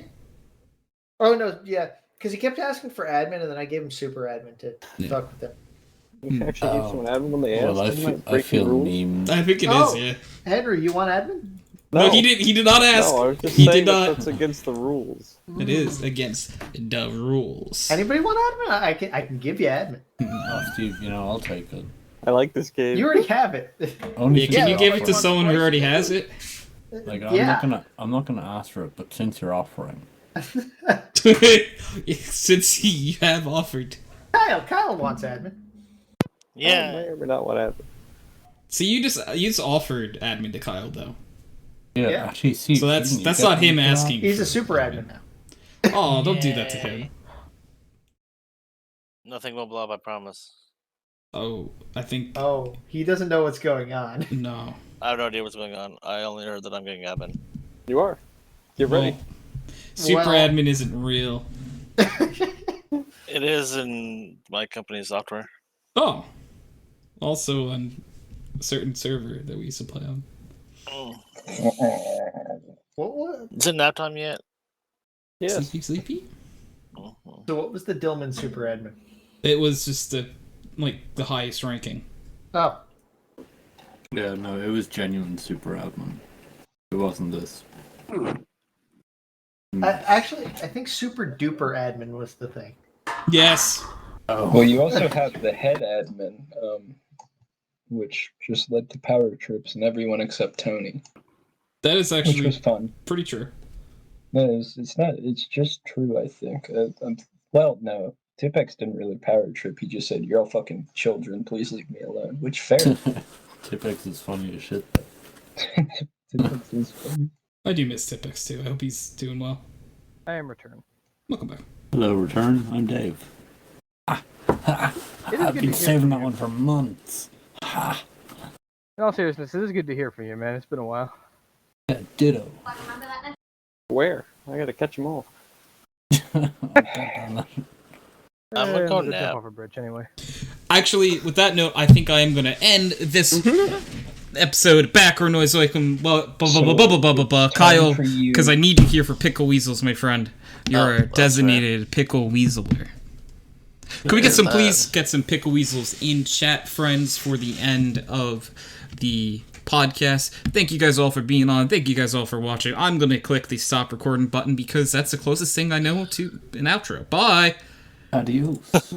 Oh no, yeah, because he kept asking for admin, and then I gave him super admin to Yeah. fuck with him. You can actually give someone admin when they ask. Well, I Isn't feel, that I breaking feel rules? memed. I think it is. Oh. Yeah. Henry, you want admin? No, he did not ask. No, I was just He saying did that not. that's against the rules. It is against the rules. Anybody want admin? I can give you admin. Oh, Steve, I'll take it. I like this game. You already have it. Only Yeah, if can you you give offer it to it. someone who already has it? Like, Yeah. I'm not gonna ask for it, but since you're offering, Since you have offered. Kyle wants admin. I Yeah. may or may not want admin. So you just offered admin to Kyle though. yeah, Yeah. actually, Steve. So that's didn't you that's get not him me for that? asking. He's for a super admin now. Oh, don't do that to him. Nothing will blow up, I promise. Oh, I think Oh, he doesn't know what's going on. no. I have no idea what's going on. I only heard that I'm getting admin. You are. Get ready. Well, super Well- admin isn't real. It is in my company's software. Oh, also on a certain server that we used to play on. Mm. What? Is it nap time yet? Yes. Sleepy. Mhm. So what was the Dillman super admin? It was just the highest ranking. Oh, Yeah, no, it was genuine super admin. It wasn't this. actually, I think super duper admin was the thing. Yes. Oh. Well, you also have the head admin, which just led to power trips and everyone except Tony, That is which actually was fun. pretty true. No, it's not. It's just true. I think. Well, no, Tipex didn't really power trip. He just said, "You're all fucking children. Please leave me alone." Which fair. Tipex is funny as shit. Tipex is funny. I do miss Tipex too. I hope he's doing well. I am returned. Welcome back. Hello, return. I'm Dave. It is I've good been to hear saving from that you. one for months. In all seriousness, it is good to hear from you, man. It's been a while. Yeah, ditto. Where? I gotta catch them all. I'm gonna go jump nap. off a bridge anyway. Actually, with that note, I think I am going to end this episode. Background noise, like Kyle, for you. because I need you here for pickle weasels, my friend. You're a that's designated pickle weaseler. Can we get some, that? please get some pickle weasels in chat, friends, for the end of the podcast. Thank you guys all for being on. Thank you guys all for watching. I'm going to click the stop recording button because that's the closest thing I know to an outro. Bye. Adios.